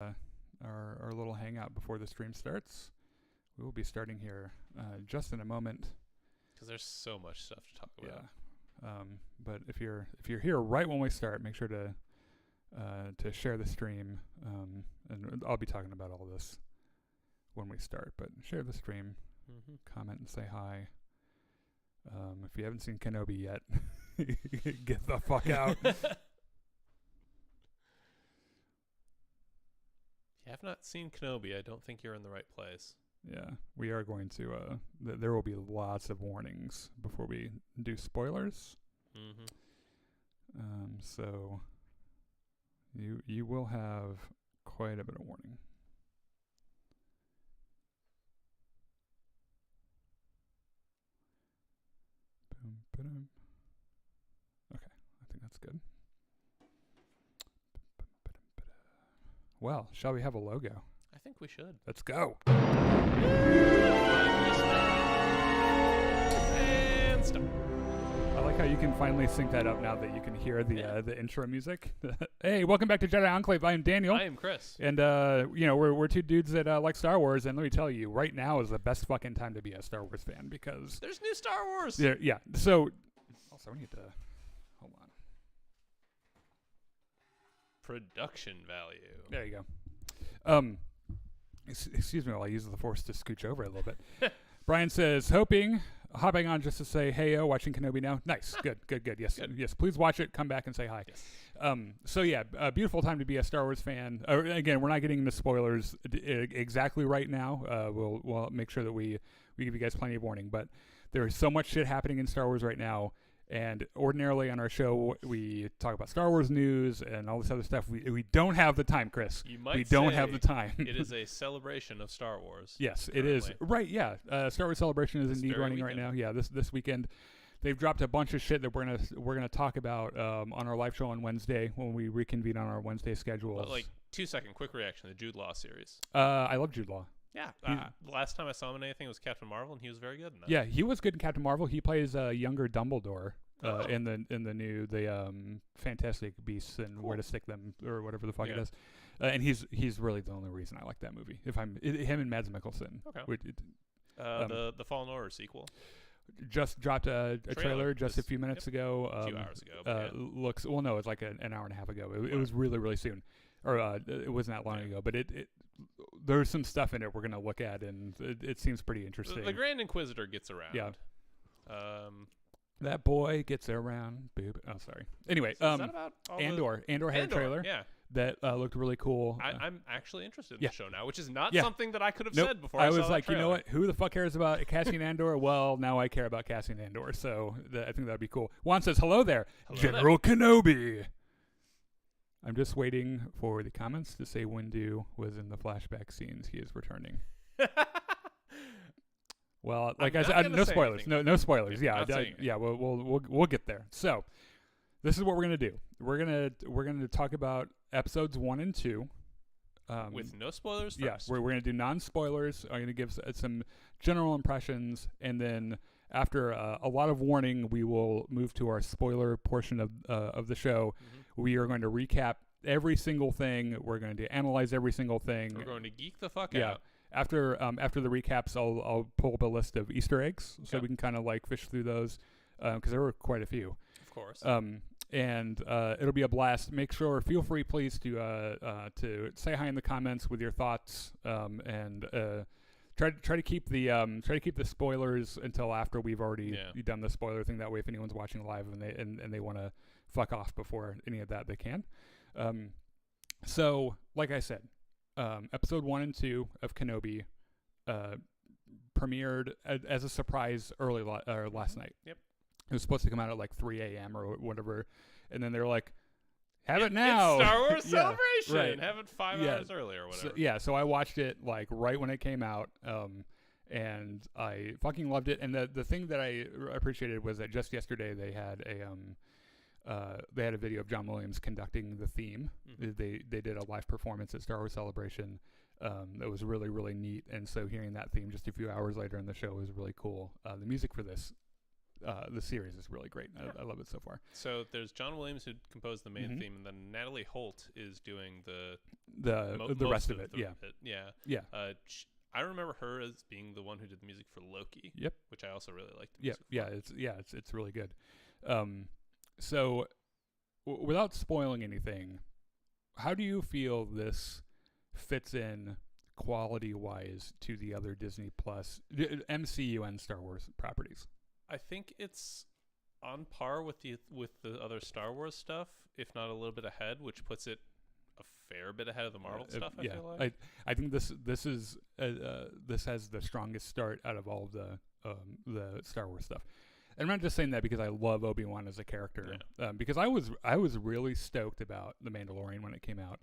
our little hangout before the stream starts. We will be starting here just in a moment. Because there's so much stuff to talk about. Yeah. But if you're here right when we start, make sure to share the stream. And I'll be talking about all this when we start. But share the stream, comment and say hi. If you haven't seen Kenobi yet, get the fuck out. If you have not seen Kenobi, I don't think you're in the right place. Yeah, we are going to. There will be lots of warnings before we do spoilers. So you will have quite a bit of warning. Boom, ba-dum. Okay, I think that's good. Well, shall we have a logo? I think we should. Let's go. And stop. I like how you can finally sync that up now that you can hear the intro music. Hey, welcome back to Jedi Enclave. I am Daniel. I am Chris. And we're two dudes that like Star Wars. And let me tell you, right now is the best fucking time to be a Star Wars fan because there's new Star Wars. Yeah. So also we need to hold on. Production value. There you go. Excuse me while I use the Force to scooch over a little bit. Brian says, hopping on just to say, hey, watching Kenobi now. Nice. Good. Yes. Good. Yes. Please watch it. Come back and say hi. Yes. So yeah, a beautiful time to be a Star Wars fan. Again, we're not getting into spoilers exactly right now. We'll make sure that we give you guys plenty of warning, but there is so much shit happening in Star Wars right now. And ordinarily on our show, we talk about Star Wars news and all this other stuff. We don't have the time, Chris. We don't have the time. It is a celebration of Star Wars. Yes, currently. It is. Right, yeah. Star Wars Celebration is indeed running right now. Yeah, this weekend. They've dropped a bunch of shit that we're gonna talk about on our live show on Wednesday when we reconvene on our Wednesday schedules. But 2 second quick reaction, the Jude Law series. I love Jude Law. Yeah. The last time I saw him in anything was Captain Marvel, and he was very good in that. Yeah, he was good in Captain Marvel. He plays younger Dumbledore in the new Fantastic Beasts and Where to Stick Them or whatever the fuck it is. And he's really the only reason I like that movie. Him and Mads Mikkelsen. Okay. The Fallen Order sequel. Just dropped a trailer just a few minutes ago. A few hours ago. Looks no, it's like an hour and a half ago. It was really, really soon. Or it wasn't that long ago, but there's some stuff in it we're gonna look at, and it seems pretty interesting. The Grand Inquisitor gets around. Yeah. That boy gets around. Boob. Oh, sorry. Anyway, so is that about Andor. Andor had a trailer. Yeah. That looked really cool. I'm actually interested in the show now, which is not something that I could have nope. said before. I I was saw like, that you know trailer. what? Who the fuck cares about Cassian Andor? Well, now I care about Cassian Andor, so I think that'd be cool. Juan says, hello there, General Kenobi. I'm just waiting for the comments to say Windu was in the flashback scenes. He is returning. Well, like I said, no spoilers. No spoilers. Yeah, we'll get there. So, this is what we're gonna do. We're gonna talk about episodes 1 and 2. With no spoilers first. Yeah, we're gonna do non-spoilers. I'm gonna give some general impressions, and then after a lot of warning, we will move to our spoiler portion of the show. We are going to recap every single thing. We're going to analyze every single thing. We're going to geek the fuck out. After the recaps, I'll pull up a list of Easter eggs so we can kind of fish through those because there were quite a few. Of course. And it'll be a blast. Feel free, please, to say hi in the comments with your thoughts and try to keep the spoilers until after we've already done the spoiler thing. That way, if anyone's watching live and they want to fuck off before any of that, they can. So, like I said. Episode 1 and 2 of Kenobi premiered as a surprise early last night. Yep. It was supposed to come out at 3 a.m. or whatever, and then they were like, "Have it now!" It's Star Wars Celebration. Right. Have it 5 hours early or whatever. So I watched it right when it came out, and I fucking loved it. And the thing that I appreciated was that just yesterday they had a video of John Williams conducting the theme. They did a live performance at Star Wars Celebration that was really, really neat. And so hearing that theme just a few hours later in the show was really cool. The music for this the series is really great. I love it so far. So there's John Williams who composed the main Mhm. theme, and then Natalie Holt is doing The most rest of it. Yeah. yeah. Yeah. I remember her as being the one who did the music for Loki. Yep. Which I also really liked. It's really good. So without spoiling anything, how do you feel this fits in quality wise to the other Disney Plus MCU and Star Wars properties? I think it's on par with the other Star Wars stuff, if not a little bit ahead, which puts it a fair bit ahead of the Marvel stuff. I feel like. I think this has the strongest start out of all of the Star Wars stuff. And I'm not just saying that because I love Obi-Wan as a character, because I was really stoked about The Mandalorian when it came out,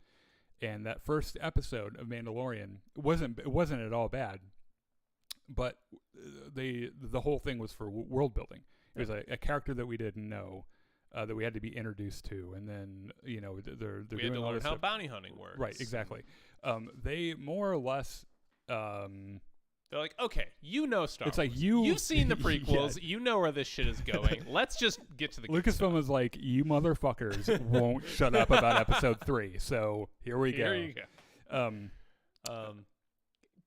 and that first episode of Mandalorian wasn't at all bad, but the whole thing was for world building. It was a character that we didn't know, that we had to be introduced to, and then they're we doing had to all learn this how stuff. bounty hunting works. Right, exactly. They more or less. They're like, okay, you know Star It's Wars. like You've seen the prequels. You know where this shit is going. Let's just get to the good stuff. Lucasfilm was like, you motherfuckers won't shut up about episode 3. So here we go. Here you go.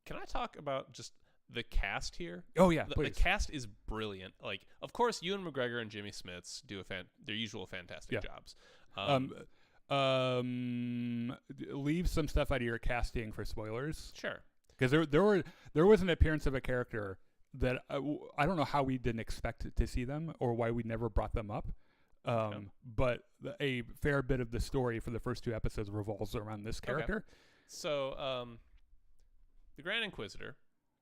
Can I talk about just the cast here? Oh yeah, The please. cast is brilliant. Like, of course, Ewan McGregor and Jimmy Smits do their usual fantastic jobs. Leave some stuff out of your casting for spoilers. Sure. Because there was an appearance of a character that I don't know how we didn't expect to see them or why we never brought them up. But a fair bit of the story for the first 2 episodes revolves around this character. Okay. So, the Grand Inquisitor,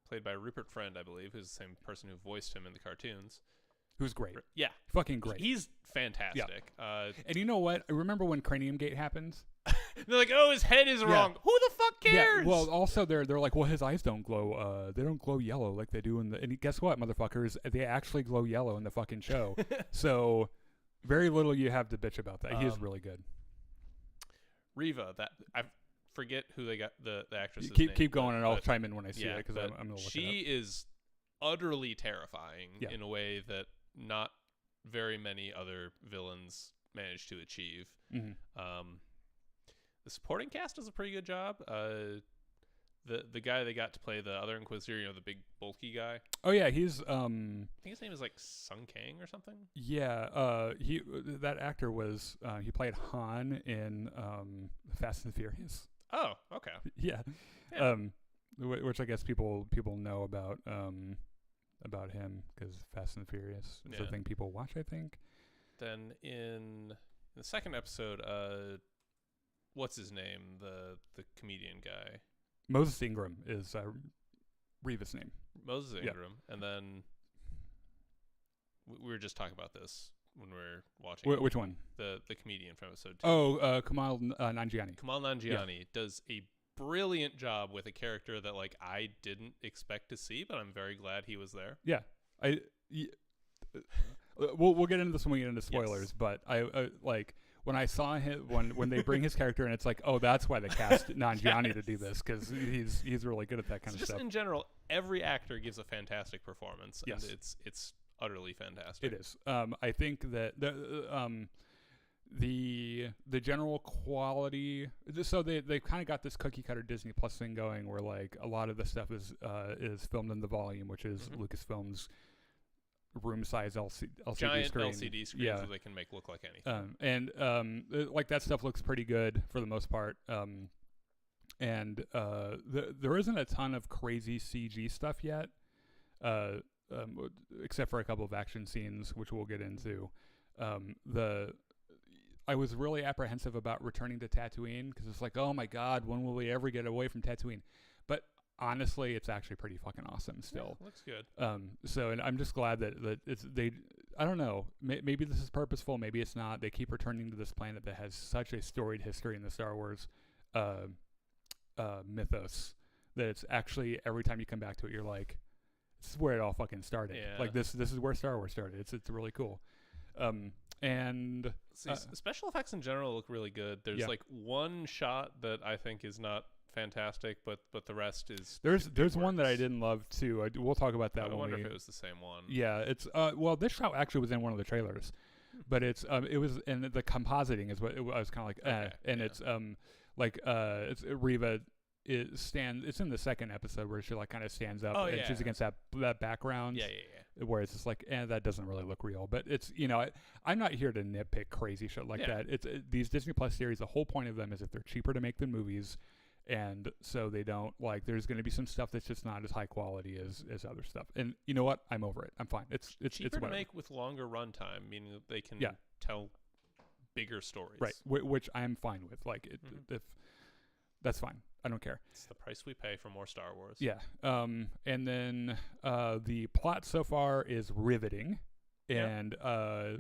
played by Rupert Friend, I believe, who's the same person who voiced him in the cartoons. Who's great. Yeah. Fucking great. He's fantastic. Yeah. And you know what? Remember when Cranium Gate happens? They're like, oh, his head is wrong. Who the fuck cares? Yeah. Well, also they're like, well, his eyes don't glow. They don't glow yellow like they do in the. And guess what, motherfuckers? They actually glow yellow in the fucking show. So very little you have to bitch about that. He is really good. Riva, I forget who they got the actress. Keep going, and I'll chime in when I see it because I'm gonna look it up. She is utterly terrifying in a way that not very many other villains manage to achieve. Mm-hmm. The supporting cast does a pretty good job. The guy they got to play the other Inquisitor, the big bulky guy. Oh yeah, he's I think his name is like Sung Kang or something. Yeah, that actor was he played Han in Fast and Furious. Oh, okay. Yeah. Which I guess people know about him because Fast and Furious is the thing people watch, I think. Then in the second episode, what's his name? The comedian guy. Moses Ingram is Reva's name. Moses Ingram, and then we were just talking about this when we were watching. Which one? The comedian from episode 2. Oh, Kamal Nanjiani. Kamal Nanjiani does a brilliant job with a character that I didn't expect to see, but I'm very glad he was there. Yeah, we'll get into this when we get into spoilers, but I like when I saw him when they bring his character and it's like, oh, that's why they cast Nanjiani to do this because he's really good at that kind of just stuff. In general, every actor gives a fantastic performance, yes. and it's utterly fantastic. It is. I think that the general quality. So they kind of got this cookie cutter Disney Plus thing going, where like a lot of the stuff is filmed in the volume, which is Lucasfilm's room size LCD giant screen. LCD screens that they can make look like anything. Like that stuff looks pretty good for the most part. There isn't a ton of crazy CG stuff yet, except for a couple of action scenes, which we'll get into. I was really apprehensive about returning to Tatooine because it's like, oh my God, when will we ever get away from Tatooine? But honestly, it's actually pretty fucking awesome still. Yeah, looks good. And I'm just glad that I don't know, maybe this is purposeful, maybe it's not. They keep returning to this planet that has such a storied history in the Star Wars mythos that it's actually every time you come back to it, you're like, this is where it all fucking started. Yeah. Like this is where Star Wars started. It's really cool. Special effects in general look really good. There's like one shot that I think is not fantastic, but the rest is there's one that I didn't love too. We'll talk about that. I wonder if it was the same one. Yeah, it's well, this show actually was in one of the trailers, but it was, and the compositing is what I was kind of like, Okay, and yeah. it's it's Reva. It's in the second episode where she like kind of stands up and she's against that background. Yeah. Where it's just like, that doesn't really look real. But it's, I'm not here to nitpick crazy shit like that. It's these Disney Plus series. The whole point of them is if they're cheaper to make than movies, and so they don't like. There's going to be some stuff that's just not as high quality as other stuff. And you know what? I'm over it. I'm fine. It's cheaper to whatever. make with longer runtime, meaning that they can tell bigger stories. Right, which I'm fine with. Like if that's fine. I don't care. It's the price we pay for more Star Wars. Yeah. And then the plot so far is riveting, and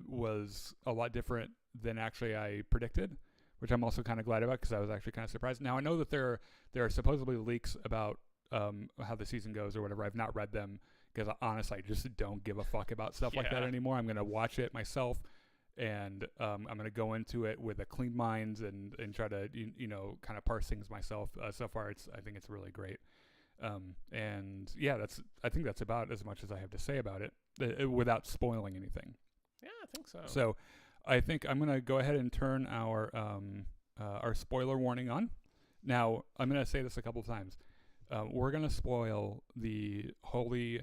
was a lot different than actually I predicted, which I'm also kind of glad about because I was actually kind of surprised. Now I know that there are supposedly leaks about how the season goes or whatever. I've not read them because honestly I just don't give a fuck about stuff like that anymore. I'm gonna watch it myself. And I'm going to go into it with a clean mind and try to kind of parse things myself. So far, I think it's really great. And yeah, I think that's about as much as I have to say about it without spoiling anything. Yeah, I think so. So I think I'm going to go ahead and turn our spoiler warning on. Now I'm going to say this a couple of times. We're going to spoil the Holy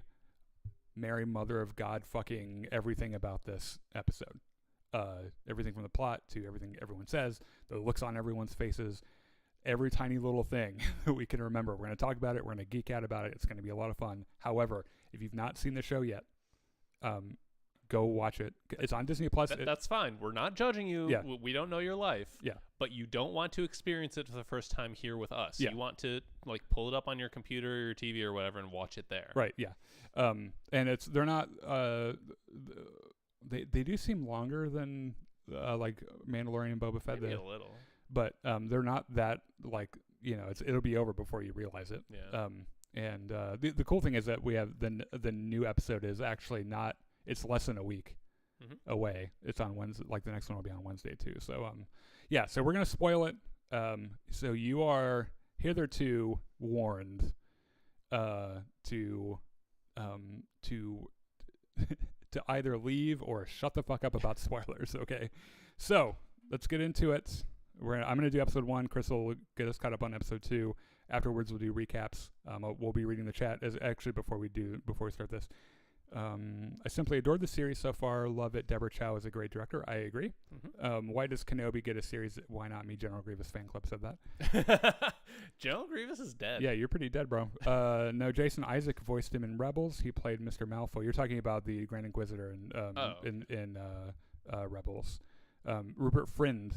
Mary Mother of God fucking everything about this episode. Everything from the plot to everything everyone says, the looks on everyone's faces, every tiny little thing that we can remember. We're going to talk about it. We're going to geek out about it. It's going to be a lot of fun. However, if you've not seen the show yet, go watch it. It's on Disney Plus. That's fine. We're not judging you. Yeah. We don't know your life. Yeah. But you don't want to experience it for the first time here with us. Yeah. You want to like pull it up on your computer or your TV or whatever and watch it there. Right. Yeah. And they're not. They do seem longer than like Mandalorian and Boba Fett. Maybe a little. But they're not that like it'll be over before you realize it. Yeah. And the cool thing is that we have the new episode is actually not. It's less than a week away. It's on Wednesday. Like the next one will be on Wednesday too. So yeah. So we're gonna spoil it. So you are hitherto warned to to either leave or shut the fuck up about spoilers. Okay, so let's get into it. I'm going to do episode 1. Chris will get us caught up on episode 2. Afterwards, we'll do recaps. We'll be reading the chat before we start this. I simply adored the series so far. Love it. Deborah Chow is a great director. I agree. Why does Kenobi get a series? Why not me? General Grievous fan club said that. General Grievous is dead. Yeah, you're pretty dead, bro. No, Jason Isaac voiced him in Rebels. He played Mr. Malfoy. You're talking about the Grand Inquisitor in Rebels. Rupert Friend,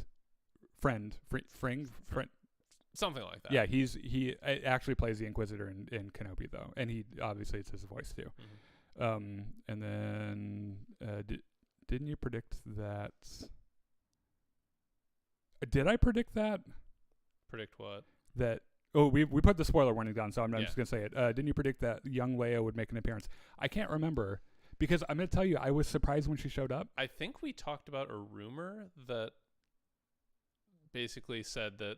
something like that. Yeah, he actually plays the Inquisitor in Kenobi though, and he obviously it's his voice too. And then didn't you predict that? Did I predict that? Predict what? That we put the spoiler warning down, so I'm not just gonna say it. Didn't you predict that young Leia would make an appearance? I can't remember because I'm gonna tell you I was surprised when she showed up. I think we talked about a rumor that basically said that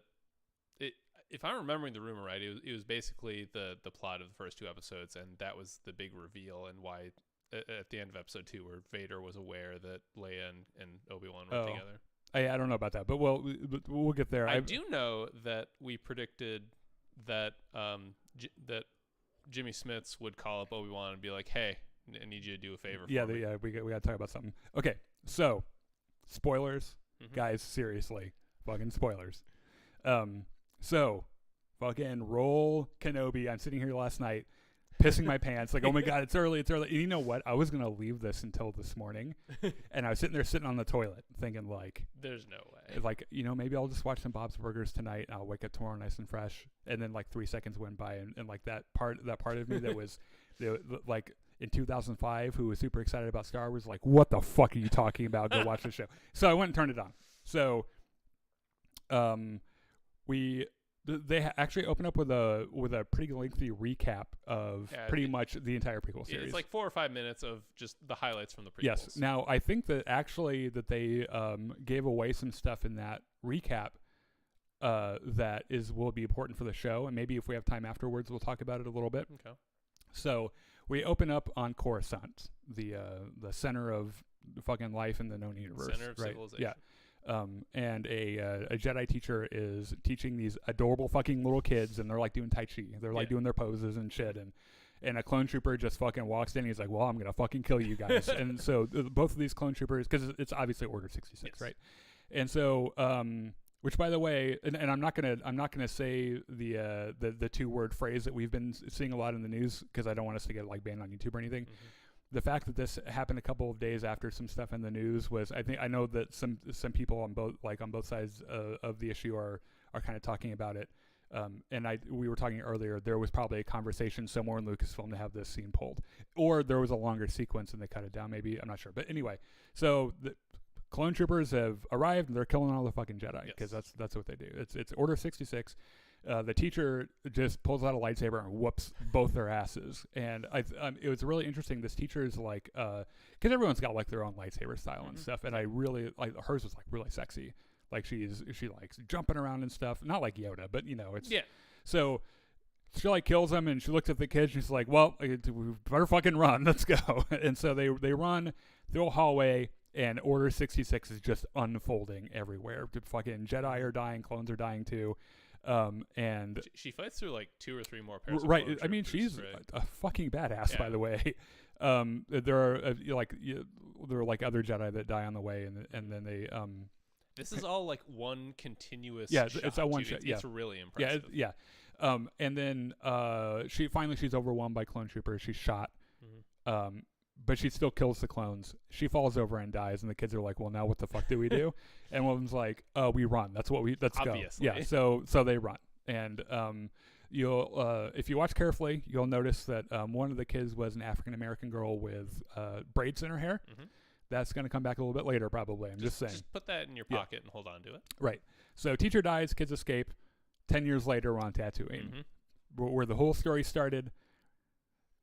if I'm remembering the rumor right, it was basically the plot of the first 2 episodes, and that was the big reveal, and why at the end of episode 2, where Vader was aware that Leia and Obi-Wan were together. I don't know about that, but we'll get there. I do know that we predicted that that Jimmy Smits would call up Obi-Wan and be like, "Hey, I need you to do a favor for me." Yeah, we got to talk about something. Okay, so spoilers, guys. Seriously, fucking spoilers. So, fucking roll Kenobi. I'm sitting here last night, pissing my pants, like, oh my god, it's early. And you know what? I was gonna leave this until this morning, and I was sitting on the toilet, thinking like, there's no way. Like, maybe I'll just watch some Bob's Burgers tonight, and I'll wake up tomorrow nice and fresh. And then like 3 seconds went by, and like that part of me that was, like in 2005, who was super excited about Star Wars, like, what the fuck are you talking about? Go watch the show. So I went and turned it on. So, they actually open up with a pretty lengthy recap of pretty much the entire prequel series. It's like 4 or 5 minutes of just the highlights from the prequels. Yes. Now I think that actually that they gave away some stuff in that recap that will be important for the show, and maybe if we have time afterwards, we'll talk about it a little bit. Okay. So we open up on Coruscant, the center of fucking life in the known universe, Center of right? civilization. Yeah. And a Jedi teacher is teaching these adorable fucking little kids, and they're like doing Tai Chi. They're like doing their poses and shit, and a clone trooper just fucking walks in. And he's like, "Well, I'm gonna fucking kill you guys." And so both of these clone troopers, because it's obviously Order 66, Yes. right? And so, which by the way, and I'm not gonna say the 2-word phrase that we've been seeing a lot in the news, because I don't want us to get like banned on YouTube or anything. Mm-hmm. The fact that this happened a couple of days after some stuff in the news was, I know that some people on both sides of the issue are kind of talking about it. And we were talking earlier, there was probably a conversation somewhere in Lucasfilm to have this scene pulled, or there was a longer sequence and they cut it down. Maybe, I'm not sure, but anyway, so the clone troopers have arrived and they're killing all the fucking Jedi, because that's what they do. It's Order 66. The teacher just pulls out a lightsaber and whoops both their asses. And it was really interesting. This teacher is like, because everyone's got like their own lightsaber style and stuff, and I really like hers was like really sexy. Like she likes jumping around and stuff, not like Yoda, but it's So she like kills him, and she looks at the kids. And she's like, "Well, we better fucking run. Let's go." And so they run through a hallway, and Order 66 is just unfolding everywhere. The fucking Jedi are dying, clones are dying too. And she fights through like 2 or 3 more pairs. Right. Of I mean, she's right? a fucking badass, by the way. There are there are like other Jedi that die on the way, and then they This is all like one continuous. Yeah, shot, it's all one dude. shot. It's really impressive. Yeah. And then she's overwhelmed by clone troopers. She's shot. Mm-hmm. But she still kills the clones. She falls over and dies, and the kids are like, "Well, now what the fuck do we do?" And one of them's like, "We run. Let's Obviously. go." Yeah. So they run, and you'll if you watch carefully, you'll notice that one of the kids was an African American girl with braids in her hair. Mm-hmm. That's going to come back a little bit later, probably. I'm just saying. Just put that in your pocket and hold on to it. Right. So teacher dies, kids escape. 10 years later, we're on Tatooine, where the whole story started.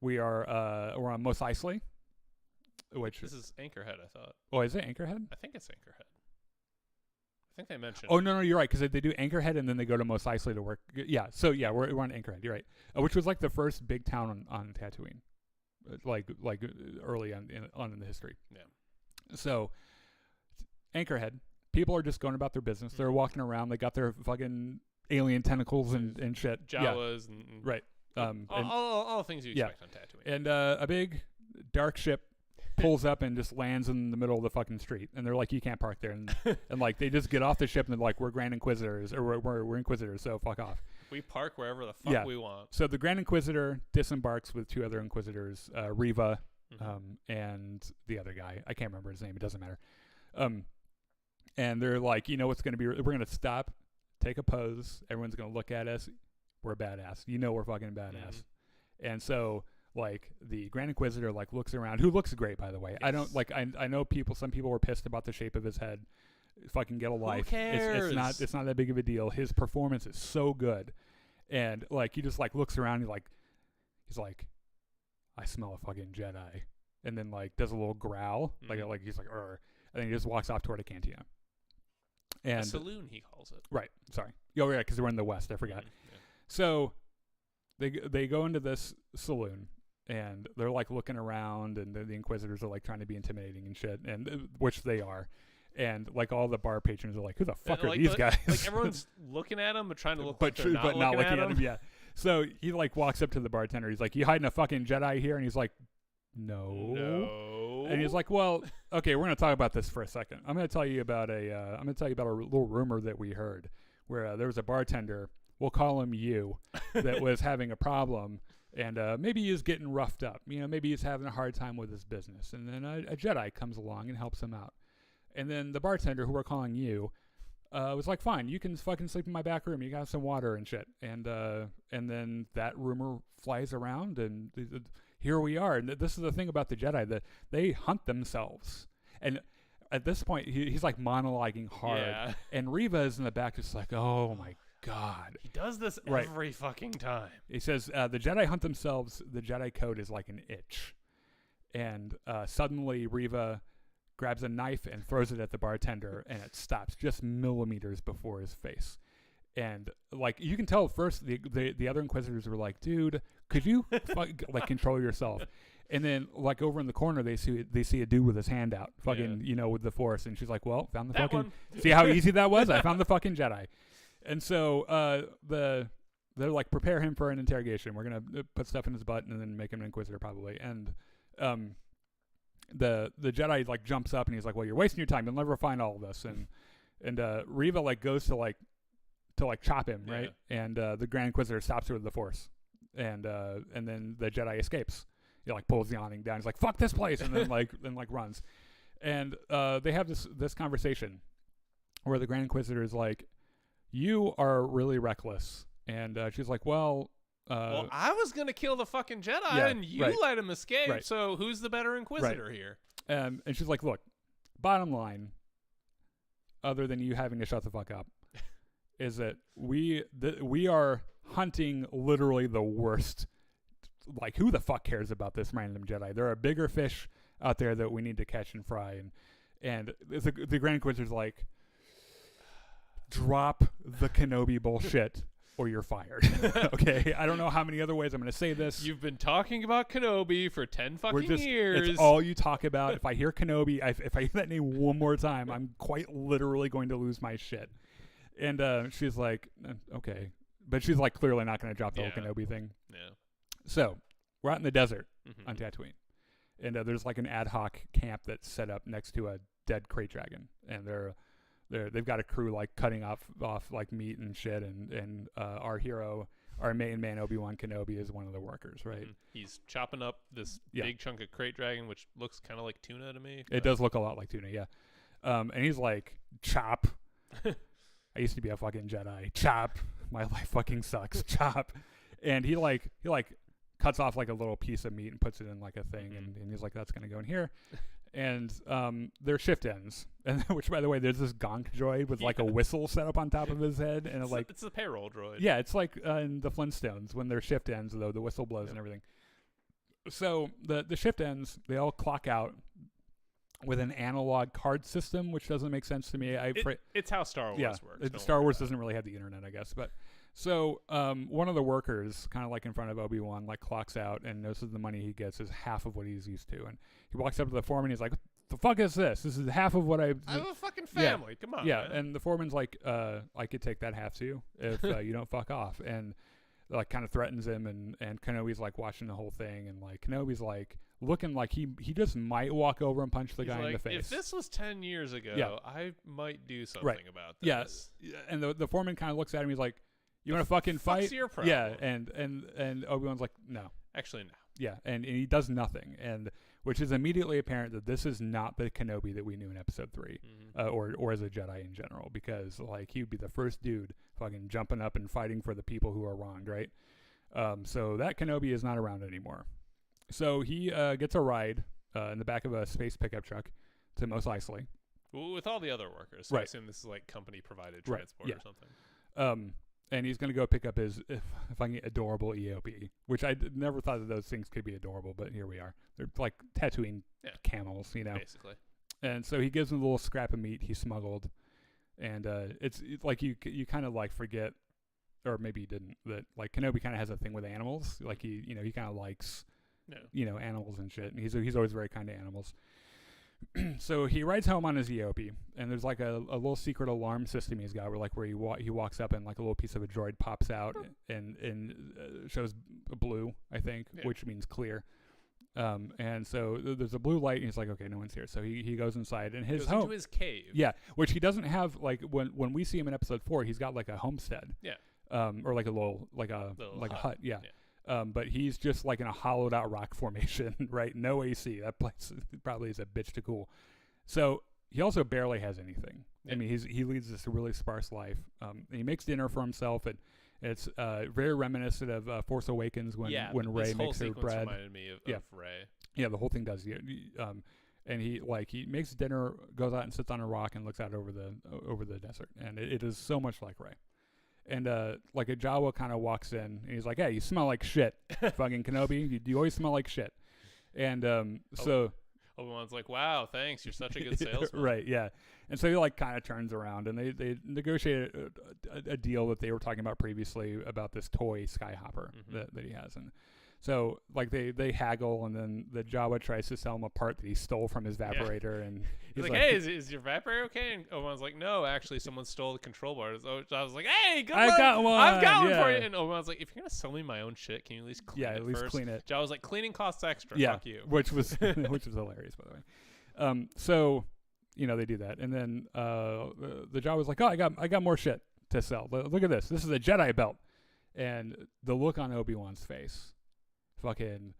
We're on Mos Eisley, which this is Anchorhead, I thought. Oh, is it Anchorhead? I think it's Anchorhead. I think they mentioned. Oh no, you're right, because they do Anchorhead and then they go to Mos Eisley to work. Yeah, so yeah, we're on Anchorhead. You're right, which was like the first big town on Tatooine, like early on in the history. Yeah. So Anchorhead, people are just going about their business. They're walking around. They got their fucking alien tentacles and shit. Jawas and right. All the things you expect on Tatooine. And a big dark ship pulls up and just lands in the middle of the fucking street. And they're like, "You can't park there." And and like they just get off the ship and they're like, "We're Grand Inquisitors, or we're Inquisitors, so fuck off." We park wherever the fuck we want. So the Grand Inquisitor disembarks with 2 other Inquisitors, Reva, and the other guy. I can't remember his name. It doesn't matter. And they're like, "You know what's going to be? We're going to stop, take a pose. Everyone's going to look at us. We're badass. You know we're fucking badass." And so like the Grand Inquisitor like looks around, who looks great, by the way. Yes. I don't like. I know some people were pissed about the shape of his head. Fucking get a life. Who cares? It's not that big of a deal. His performance is so good, and like he just like looks around. He's like, "I smell a fucking Jedi," and then like does a little growl, like he's like, "Urgh," and then he just walks off toward a cantina. And a saloon, he calls it. Right. Sorry. Oh yeah, because we're in the West. I forgot. Yeah. So they go into this saloon. And they're like looking around, and the Inquisitors are like trying to be intimidating and shit, and which they are. And like all the bar patrons are like, "Who the fuck are these guys?" Like everyone's looking at him, but trying to look but like they're not looking at him. Yeah. So he like walks up to the bartender. He's like, "You hiding a fucking Jedi here?" And he's like, "No." And he's like, "Well, okay, we're gonna talk about this for a second. I'm gonna tell you about a little rumor that we heard, where there was a bartender. We'll call him you, that was having a problem." And maybe he's getting roughed up. Maybe he's having a hard time with his business. And then a Jedi comes along and helps him out. And then the bartender, who we're calling you, was like, "Fine, you can fucking sleep in my back room. You got some water and shit." And then that rumor flies around, and here we are. And this is the thing about the Jedi, that they hunt themselves. And at this point, he's like monologuing hard. Yeah. And Reva is in the back just like, "Oh, my God." He does this every fucking time. He says, "The Jedi hunt themselves. The Jedi code is like an itch." And suddenly Reva grabs a knife and throws it at the bartender, and it stops just millimeters before his face. And like you can tell at first the other Inquisitors were like, dude, could you like control yourself? And then like over in the corner they see a dude with his hand out, fucking with the Force, and she's like, well, found the That fucking one. see how easy that was? I found the fucking Jedi. And so they're like, prepare him for an interrogation. We're gonna put stuff in his butt and then make him an Inquisitor probably. And the Jedi like jumps up and he's like, well, you're wasting your time. You'll never find all of this. And Reva like goes to chop him, right? And the Grand Inquisitor stops her with the Force, and then the Jedi escapes. He like pulls the awning down. He's like, fuck this place, and then like runs. And they have this conversation where the Grand Inquisitor is like, you are really reckless. And she's like, well, I was going to kill the fucking Jedi, and you let him escape, so who's the better Inquisitor here? And she's like, look, bottom line, other than you having to shut the fuck up, is that we are hunting literally the worst. Like, who the fuck cares about this random Jedi? There are bigger fish out there that we need to catch and fry. And the Grand Inquisitor's like, drop the Kenobi bullshit or you're fired. Okay? I don't know how many other ways I'm going to say this. You've been talking about Kenobi for 10 fucking years. It's all you talk about. If I hear Kenobi, if I hear that name one more time, I'm quite literally going to lose my shit. And she's like, okay. But she's like clearly not going to drop the whole Kenobi thing. Yeah. So we're out in the desert on Tatooine. And there's like an ad hoc camp that's set up next to a dead krayt dragon. And they've got a crew like cutting off like meat and shit. And our hero, our main man, Obi-Wan Kenobi, is one of the workers, right? Mm-hmm. He's chopping up this big chunk of krayt dragon, which looks kind of like tuna to me. It does look a lot like tuna, yeah. And he's like, chop. I used to be a fucking Jedi. Chop. My life fucking sucks. Chop. And he cuts off like a little piece of meat and puts it in like a thing, and he's like, that's gonna go in here. And their shift ends, and which, by the way, there's this gonk droid with like a whistle set up on top of his head, and it's the payroll droid. Yeah, it's like in the Flintstones when their shift ends, though the whistle blows and everything. So the shift ends, they all clock out with an analog card system, which doesn't make sense to me. It's how Star Wars works. Star Wars doesn't really have the internet, I guess, but. So one of the workers, kind of like in front of Obi-Wan, like clocks out and notices the money he gets is half of what he's used to. And he walks up to the foreman. He's like, what the fuck is this? This is half of what I have a fucking family. Come on, man. And the foreman's like, I could take that half too if you don't fuck off. And like kind of threatens him. And Kenobi's like watching the whole thing. And like Kenobi's like looking like he just might walk over and punch the guy in the face. If this was 10 years ago, I might do something about this. Yeah. And the foreman kind of looks at him. He's like, you want to fucking fight? Your problem? Yeah, and Obi-Wan's like, no. Actually, no. Yeah, and he does nothing, and which is immediately apparent that this is not the Kenobi that we knew in Episode 3, or as a Jedi in general, because like he would be the first dude fucking jumping up and fighting for the people who are wronged, right? So that Kenobi is not around anymore. So he gets a ride in the back of a space pickup truck to Mos Eisley. With all the other workers, so I assume this is like company provided transport or something. And he's going to go pick up his fucking adorable EOP, which I never thought that those things could be adorable, but here we are. They're like Tatooine camels, Basically. And so he gives him a little scrap of meat he smuggled, and it's like you kind of like forget, or maybe you didn't, that like Kenobi kind of has a thing with animals. Like he kind of likes animals and shit, and he's always very kind to animals. So he rides home on his EOP, and there's like a little secret alarm system he's got where he walks up and like a little piece of a droid pops out and shows blue, I think, which means clear. And so there's a blue light, and he's like, okay, no one's here. So he goes inside, and his home, into his cave. Yeah, which he doesn't have. Like when we see him in Episode 4, he's got like a homestead. Yeah. Or like a hut. Yeah. But he's just like in a hollowed out rock formation, right? No AC. That place probably is a bitch to cool. So he also barely has anything. Yeah. I mean, he leads this really sparse life. And he makes dinner for himself, and it's very reminiscent of Force Awakens when Rey makes her bread. Reminded me of Rey. Yeah, the whole thing does. And he makes dinner, goes out and sits on a rock and looks out over the desert, and it is so much like Rey. And like a Jawa kind of walks in, and he's like, "Hey, you smell like shit, fucking Kenobi. You always smell like shit." And so Obi-Wan's like, wow, thanks, you're such a good salesman. Right, yeah. And so he like kind of turns around, and they negotiate a deal that they were talking about previously about this toy Skyhopper that he has. And so like they haggle, and then the Jawa tries to sell him a part that he stole from his evaporator, and he's like, hey, is your evaporator okay? And Obi-Wan's like, no, actually someone stole the control bar. So I was like, hey, good luck. I've got one for you. And Obi-Wan's like, if you're gonna sell me my own shit, can you at least clean it first? Clean it. Jawa's like, cleaning costs extra. Yeah, fuck you. which was hilarious, by the way. So they do that, and then the Jawa's like, oh, I got more shit to sell. Look at this. This is a Jedi belt, and the look on Obi-Wan's face. Fucking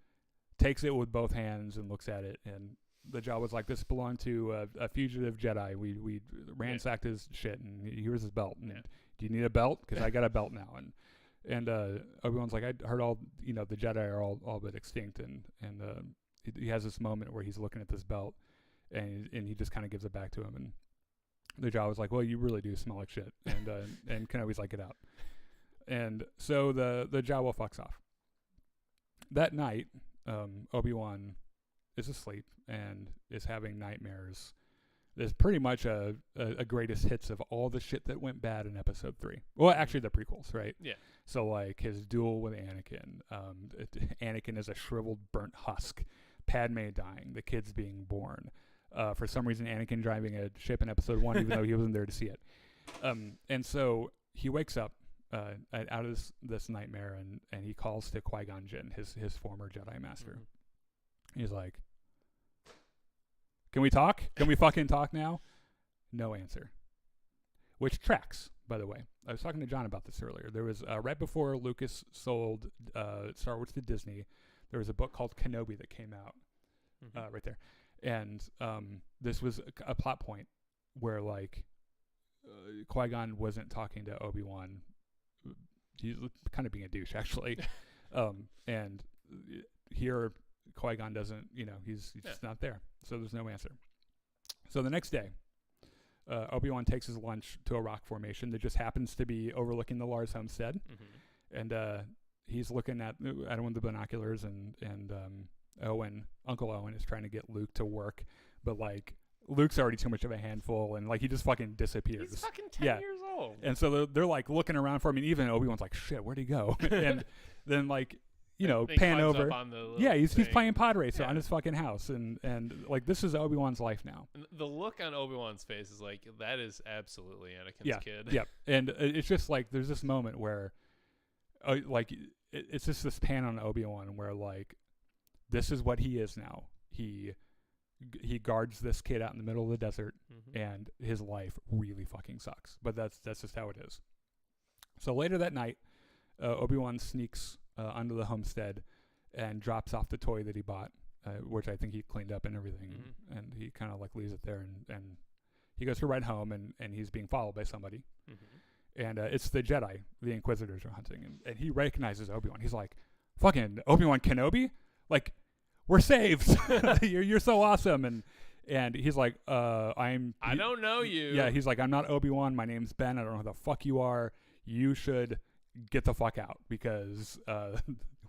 takes it with both hands and looks at it, and the Jawa's like, this belonged to a fugitive Jedi. We ransacked his shit, and here's his belt. And do you need a belt? Because I got a belt now. And Obi-Wan's like, I heard all the Jedi are all but extinct, and he has this moment where he's looking at this belt, and he just kind of gives it back to him, and the Jawa's like, well, you really do smell like shit, and Kenobi's like, get out. And so the Jawa fucks off. That night, Obi-Wan is asleep and is having nightmares. There's pretty much a greatest hits of all the shit that went bad in Episode 3. Well, actually, the prequels, right? Yeah. So, like, his duel with Anakin. Anakin is a shriveled, burnt husk. Padme dying. The kids being born. For some reason, Anakin driving a ship in Episode 1, even though he wasn't there to see it. And so he wakes up out of this nightmare, and he calls to Qui-Gon Jinn, his former Jedi Master. He's like, can we talk? Can we fucking talk now? No answer. Which tracks, by the way. I was talking to John about this earlier. There was, right before Lucas sold Star Wars to Disney, there was a book called Kenobi that came out right there. And this was a plot point where, like, Qui-Gon wasn't talking to Obi-Wan. He's kind of being a douche, actually. And here, Qui-Gon doesn't, he's just not there. So there's no answer. So the next day, Obi-Wan takes his lunch to a rock formation that just happens to be overlooking the Lars homestead. And he's looking at one of the binoculars, and Uncle Owen is trying to get Luke to work. But, like, Luke's already too much of a handful, and, like, he just fucking disappears. He's fucking 10 years old. And so they're like looking around for him, and even Obi-Wan's like, shit, where'd he go? And then, like, pan over. He's playing pod racer on his fucking house, and like, this is Obi-Wan's life now. And the look on Obi-Wan's face is like, that is absolutely Anakin's kid. Yeah. And it's just like, there's this moment where, like, it's just this pan on Obi-Wan where, like, this is what he is now. He guards this kid out in the middle of the desert, and his life really fucking sucks. But that's just how it is. So later that night, Obi-Wan sneaks onto the homestead and drops off the toy that he bought, which I think he cleaned up and everything, and he kind of, like, leaves it there, and he goes to ride home, and he's being followed by somebody, and it's the Jedi the Inquisitors are hunting, and he recognizes Obi-Wan. He's like, fucking Obi-Wan Kenobi? Like, we're saved. you're so awesome. And he's like, I don't know you. Yeah, he's like, I'm not Obi-Wan. My name's Ben. I don't know who the fuck you are. You should get the fuck out, because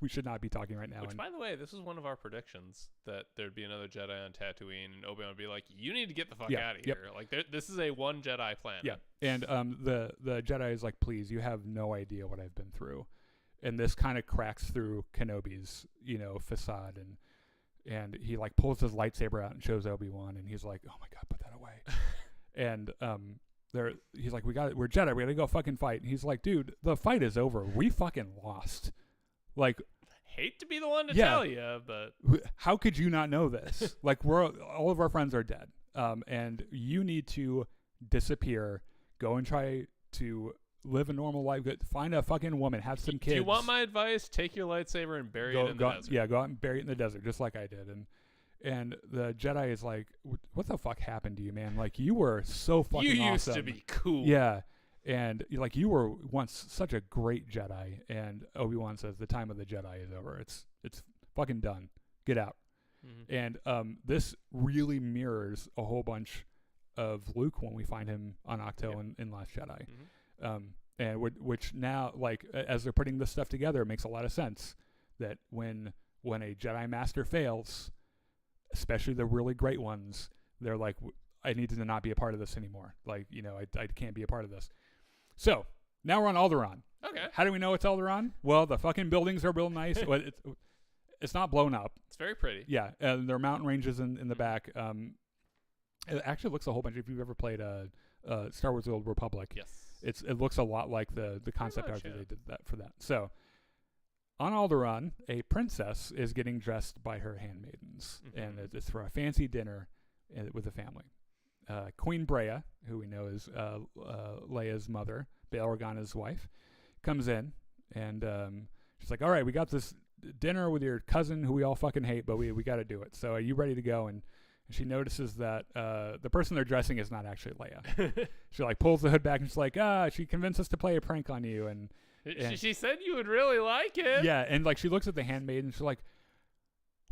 we should not be talking right now. Which, by the way, this was one of our predictions, that there'd be another Jedi on Tatooine, and Obi-Wan would be like, you need to get the fuck out of here. Like, this is a one Jedi planet. Yeah, and the Jedi is like, please, you have no idea what I've been through. And this kind of cracks through Kenobi's, facade, and he, like, pulls his lightsaber out and shows Obi-Wan, and he's like, oh my God, put that away. And he's like, we're Jedi, we gotta go fucking fight. And he's like, dude, the fight is over. We fucking lost. Like, hate to be the one to tell you, but how could you not know this? Like, all of our friends are dead, and you need to disappear, go and try to live a normal life, find a fucking woman, have some kids. Do you want my advice? Take your lightsaber and bury it in the desert. Yeah, go out and bury it in the desert, just like I did. And the Jedi is like, what the fuck happened to you, man? Like, you were so fucking awesome. You used to be cool. Yeah. And, like, you were once such a great Jedi. And Obi-Wan says, the time of the Jedi is over. It's fucking done. Get out. And this really mirrors a whole bunch of Luke when we find him on Ahch-To in Last Jedi. And which now, like, as they're putting this stuff together, it makes a lot of sense that when a Jedi Master fails, especially the really great ones, they're like, I need to not be a part of this anymore. Like, I can't be a part of this. So now we're on Alderaan. Okay. How do we know it's Alderaan? Well, the fucking buildings are real nice. It's not blown up. It's very pretty. Yeah, and there are mountain ranges in the back. It actually looks a whole bunch. If you've ever played Star Wars: The Old Republic, Yes. it looks a lot like the concept art that they did that for that. So on Alderaan, a princess is getting dressed by her handmaidens, and it's for a fancy dinner with the family. Queen Breya, who we know is Leia's mother, Bail Organa's wife, comes in, and she's like, all right, we got this dinner with your cousin who we all fucking hate, but we got to do it. So are you ready to go? And she notices that the person they're dressing is not actually Leia. She like pulls the hood back and she's like, she convinced us to play a prank on you. And she said you would really like it. Yeah, and like she looks at the handmaid and she's like,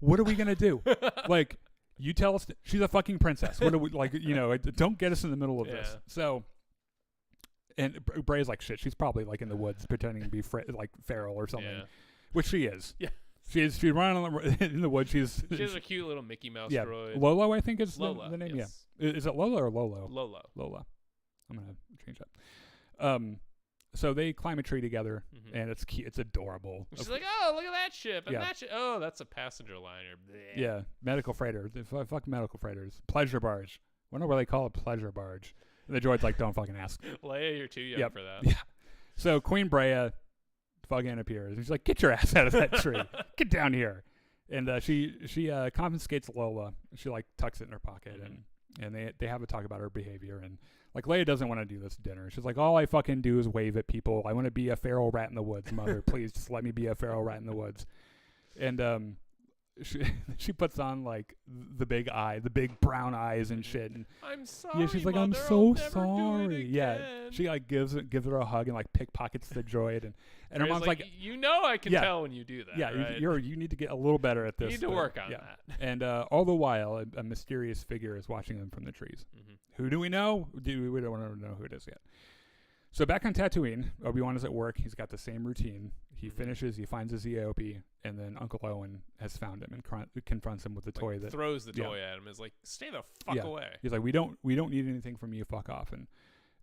what are we going to do? Like, you tell us, she's a fucking princess. What are we, like, don't get us in the middle of this. So, and Bray's like, shit, she's probably like in the woods pretending to be like feral or something, which she is. Yeah. She's running in the woods. She has a cute little Mickey Mouse droid. Lolo, I think is Lola, the name. yes. Yeah. Is it Lola or Lolo? Lola. I'm going to change that. So they climb a tree together, and it's cute. It's adorable. She's like, oh, look at that ship. And that ship. Oh, that's a passenger liner. Blech. Yeah, medical freighter. Fuck medical freighters. Pleasure barge. I wonder why they call it pleasure barge. And the droid's like, don't fucking ask. Leia, you're too young for that. Yeah. So Queen Breya fucking appears. And she's like, get your ass out of that tree. Get down here. And she confiscates Lola. She like tucks it in her pocket, and they have a talk about her behavior. And like Leia doesn't want to do this dinner. She's like, all I fucking do is wave at people. I want to be a feral rat in the woods, mother. Please just let me be a feral rat in the woods. And she puts on like the big brown eyes and shit. And I'm sorry. Yeah, she's like, Mother, I'm so I'll sorry. Yeah, she like gives her a hug and like pickpockets the droid. And her mom's like, I can tell when you do that. Yeah, right? you need to get a little better at this. You need to work on that. And all the while, a mysterious figure is watching them from the trees. Who do we know? We don't want to know who it is yet. So back on Tatooine, Obi-Wan is at work. He's got the same routine. He finishes, he finds his EOP, and then Uncle Owen has found him and confronts him with the toy that throws the toy at him. Is like, stay the fuck away. He's like, we don't need anything from you. Fuck off.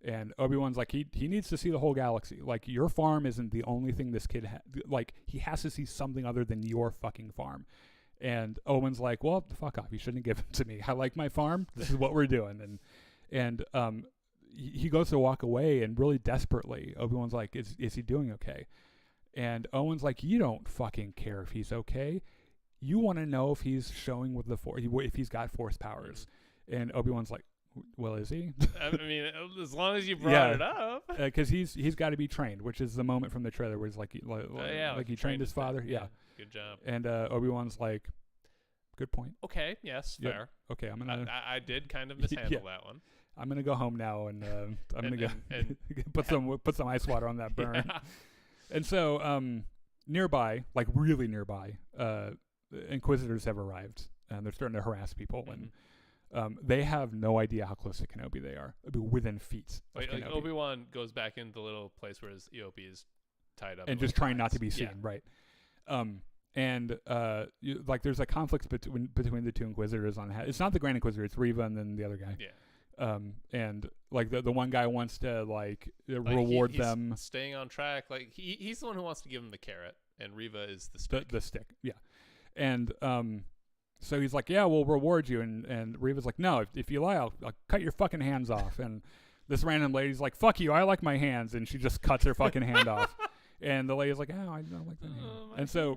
And Obi-Wan's like, he needs to see the whole galaxy. Like, your farm isn't the only thing this kid like, he has to see something other than your fucking farm. And Owen's like, well, fuck off. You shouldn't give it to me. I like my farm. This is what we're doing. And he goes to walk away, and really desperately, Obi-Wan's like, is he doing okay? And Owen's like, you don't fucking care if he's okay. You want to know if he's showing with the Force, if he's got Force powers. And Obi-Wan's like, well, is he? I mean, as long as you brought it up. Because he's got to be trained, which is the moment from the trailer where he's like he trained his father. Yeah. Good job. And Obi-Wan's like, good point. Okay. Yes. Fair. Okay. I'm gonna. I did kind of mishandle that one. I'm gonna go home now, and I'm gonna go put some ice water on that burn. Yeah. And so nearby, like really nearby, Inquisitors have arrived, and they're starting to harass people, and they have no idea how close to Kenobi they are. Within feet. Like Obi-Wan goes back into the little place where his EOP is tied up, and just trying not to be seen, right? And there's a conflict between the two Inquisitors on how it's not the Grand Inquisitor, it's Reva and then the other guy. Yeah. And like the one guy wants to reward he's them, staying on track. Like he's the one who wants to give him the carrot, and Reva is the stick. The stick, yeah. And so he's like, yeah, we'll reward you. And Reva's like, no, if you lie, I'll cut your fucking hands off. And this random lady's like, fuck you, I like my hands, and she just cuts her fucking hand off. And the lady's like, oh, I don't like that hand. And so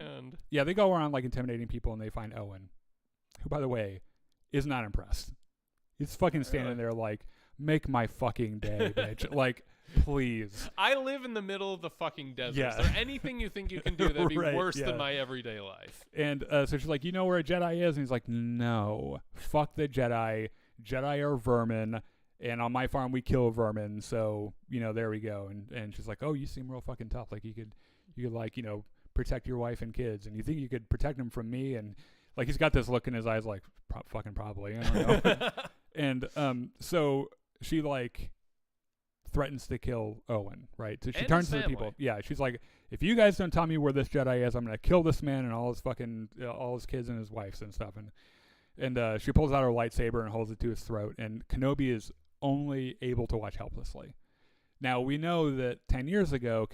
yeah, they go around like intimidating people, and they find Owen, who, by the way, is not impressed. He's fucking standing there like, make my fucking day, bitch. Like, please. I live in the middle of the fucking desert. Yeah. Is there anything you think you can do that'd be worse than my everyday life? And so she's like, you know where a Jedi is? And he's like, no. Fuck the Jedi. Jedi are vermin. And on my farm, we kill vermin. So, there we go. And she's like, oh, you seem real fucking tough. Like, you could like, protect your wife and kids. And you think you could protect them from me? And like, he's got this look in his eyes like, fucking probably. I don't know. And so she like threatens to kill Owen, right? So she turns to the people. Yeah, she's like, if you guys don't tell me where this Jedi is, I'm gonna kill this man and all his fucking all his kids and his wives and stuff. And she pulls out her lightsaber and holds it to his throat. And Kenobi is only able to watch helplessly. Now, we know that 10 years ago,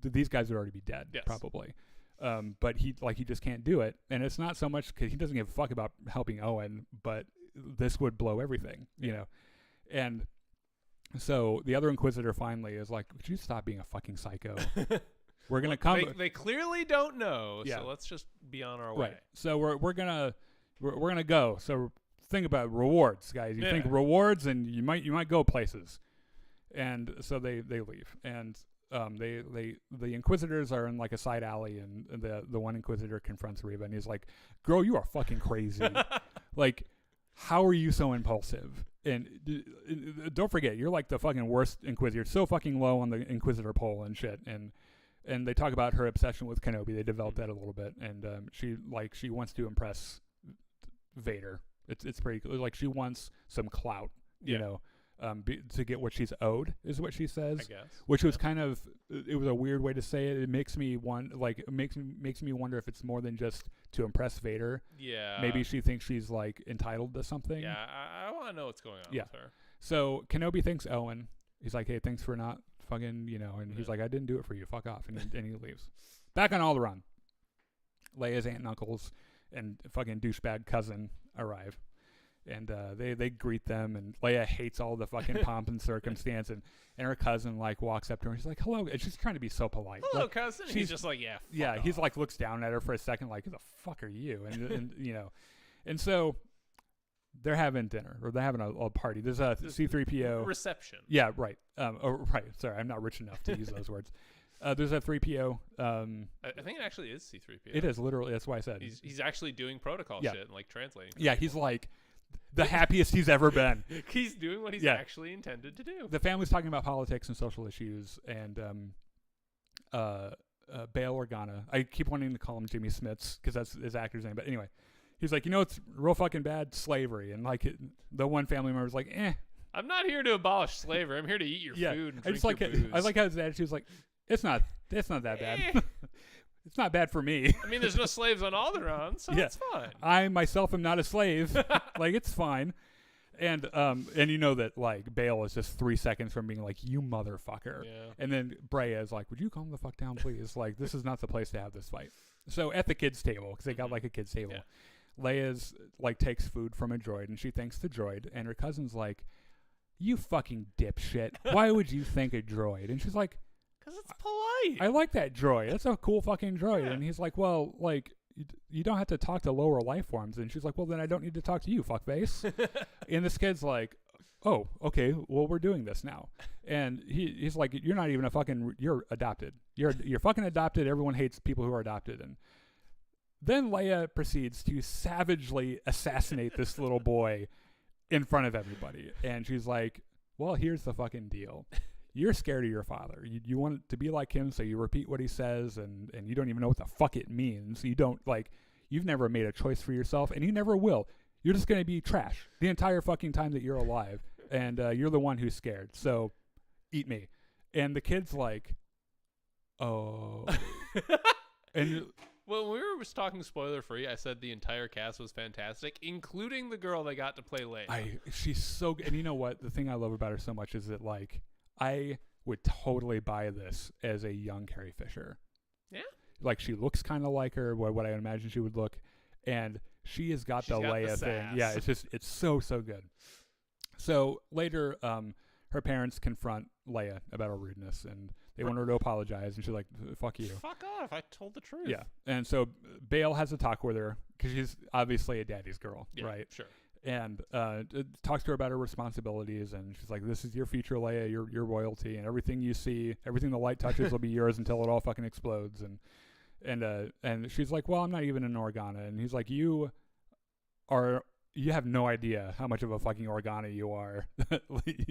these guys would already be dead, probably. But he just can't do it. And it's not so much because he doesn't give a fuck about helping Owen, but this would blow everything, you know. And so the other Inquisitor finally is like, would you stop being a fucking psycho? We're going to come. They clearly don't know, yeah. So let's just be on our way. Right. So we're going to go. So think about rewards, guys. You think rewards and you might go places. And so they leave. And the Inquisitors are in like a side alley, and the one Inquisitor confronts Reva, and he's like, girl, you are fucking crazy. Like, how are you so impulsive? And don't forget, you're like the fucking worst Inquisitor, so fucking low on the Inquisitor poll and shit. And they talk about her obsession with Kenobi. They developed that a little bit, and she wants to impress Vader. It's pretty like she wants some clout, you know. To get what she's owed is what she says, I guess. Which was kind of, it was a weird way to say it. It makes me makes me wonder if it's more than just to impress Vader. Yeah. Maybe she thinks she's like entitled to something. Yeah, I want to know what's going on with her. So Kenobi thanks Owen. He's like, hey, thanks for not fucking, you know, and he's like, I didn't do it for you. Fuck off. And he leaves. Back on Alderaan, Leia's aunt and uncles and fucking douchebag cousin arrive. And they greet them, and Leia hates all the fucking pomp and circumstance, and her cousin like walks up to her, and she's like, hello, and she's trying to be so polite. Hello, like, cousin. He's just like, yeah. He's like looks down at her for a second, like, who the fuck are you? And you know, and so they're having dinner, or they're having a party. There's a C-3PO reception. Yeah, right. Right. Sorry, I'm not rich enough to use those words. There's a 3PO. I think it actually is C-3PO. It is literally. That's why I said he's actually doing protocol shit and like translating. Yeah, he's like the happiest he's ever been. He's doing what he's actually intended to do. The family's talking about politics and social issues, and Bail Organa. I keep wanting to call him Jimmy Smits because that's his actor's name. But anyway, he's like, you know, it's real fucking bad, slavery. And like the one family member's like, I'm not here to abolish slavery. I'm here to eat your food and drink your booze. I like how his attitude's like, it's not that bad. It's not bad for me. I mean, there's no slaves on Alderaan, so it's fine. I myself am not a slave. Like, it's fine. And you know that like Bail is just 3 seconds from being like, you motherfucker. Yeah. And then Brea is like, would you calm the fuck down, please? Like, this is not the place to have this fight. So at the kids' table, because they got like a kids' table, Leia's like takes food from a droid, and she thanks the droid, and her cousin's like, you fucking dipshit. Why would you thank a droid? And she's like, because it's polite. I like that droid. That's a cool fucking droid. Yeah. And he's like, well, like, you don't have to talk to lower life forms. And she's like, well, then I don't need to talk to you, fuckface. And this kid's like, oh, okay, well, we're doing this now. And he's like, you're not even you're adopted. You're fucking adopted. Everyone hates people who are adopted. And then Leia proceeds to savagely assassinate this little boy in front of everybody. And she's like, well, here's the fucking deal. You're scared of your father. You want to be like him, so you repeat what he says, and you don't even know what the fuck it means. You don't, like, you've never made a choice for yourself, and you never will. You're just going to be trash the entire fucking time that you're alive, and you're the one who's scared. So eat me. And the kid's like, oh. And well, when we were talking spoiler free, I said the entire cast was fantastic, including the girl they got to play Leia. She's so good. And you know what? The thing I love about her so much is that, like, I would totally buy this as a young Carrie Fisher. Yeah? Like, she looks kind of like her, what I imagine she would look. And she has got the Leia thing. Yeah, it's so good. So later, her parents confront Leia about her rudeness, and they want her to apologize. And she's like, fuck you. Fuck off. I told the truth. Yeah. And so Bail has a talk with her, because she's obviously a daddy's girl, right? Sure. And talks to her about her responsibilities, and she's like, this is your future, Leia, your royalty, and everything you see, everything the light touches will be yours until it all fucking explodes. And she's like, well, I'm not even an Organa. And he's like, you have no idea how much of a fucking Organa you are.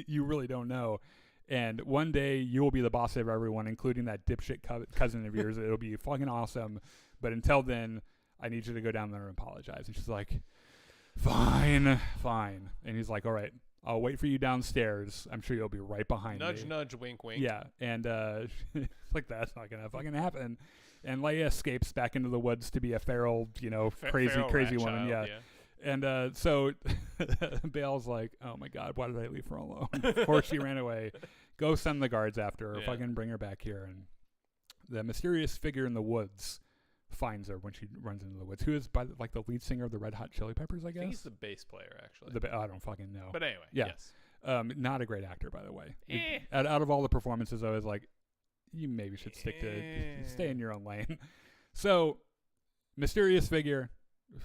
You really don't know. And one day you will be the boss of everyone, including that dipshit cousin of yours. It'll be fucking awesome. But until then, I need you to go down there and apologize. And she's like, Fine. And he's like, all right, I'll wait for you downstairs. I'm sure you'll be right behind me. Nudge, nudge, wink, wink. Yeah. And it's like, that's not going to fucking happen. And Leia escapes back into the woods to be a feral, crazy woman. Child, yeah. And so Bale's like, oh my god, why did I leave her alone? Of course she ran away. Go send the guards after her. Yeah. Fucking bring her back here. And the mysterious figure in the woods finds her when she runs into the woods. Who is like the lead singer of the Red Hot Chili Peppers, I guess? I think he's the bass player, actually. I don't fucking know. But anyway, Yeah. yes. Not a great actor, by the way. Eh. Out of all the performances, I was like, you maybe should stay in your own lane. So, mysterious figure,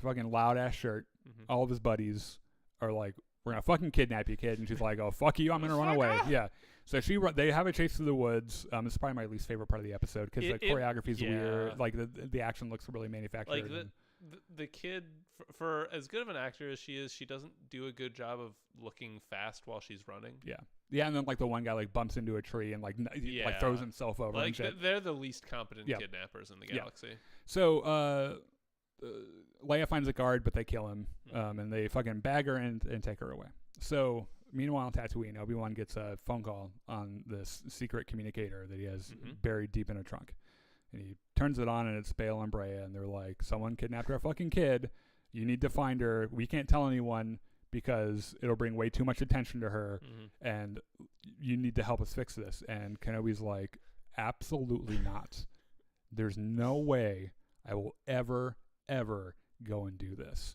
fucking loud ass shirt. Mhm. All of his buddies are like, we're gonna fucking kidnap you, kid. And she's like, oh fuck you, I'm gonna run away. Yeah. So they have a chase through the woods. It's probably my least favorite part of the episode because the choreography's weird. Like the action looks really manufactured. Like the kid, for as good of an actor as she is, she doesn't do a good job of looking fast while she's running. Yeah, and then like the one guy like bumps into a tree and like throws himself over. Like and shit. they're the least competent kidnappers in the galaxy. So Leia finds a guard, but they kill him, and they fucking bag her and take her away. So meanwhile, on Tatooine, Obi-Wan gets a phone call on this secret communicator that he has buried deep in a trunk. And he turns it on, and it's Bale and Breya, and they're like, someone kidnapped our fucking kid. You need to find her. We can't tell anyone because it'll bring way too much attention to her, and you need to help us fix this. And Kenobi's like, absolutely not. There's no way I will ever go and do this.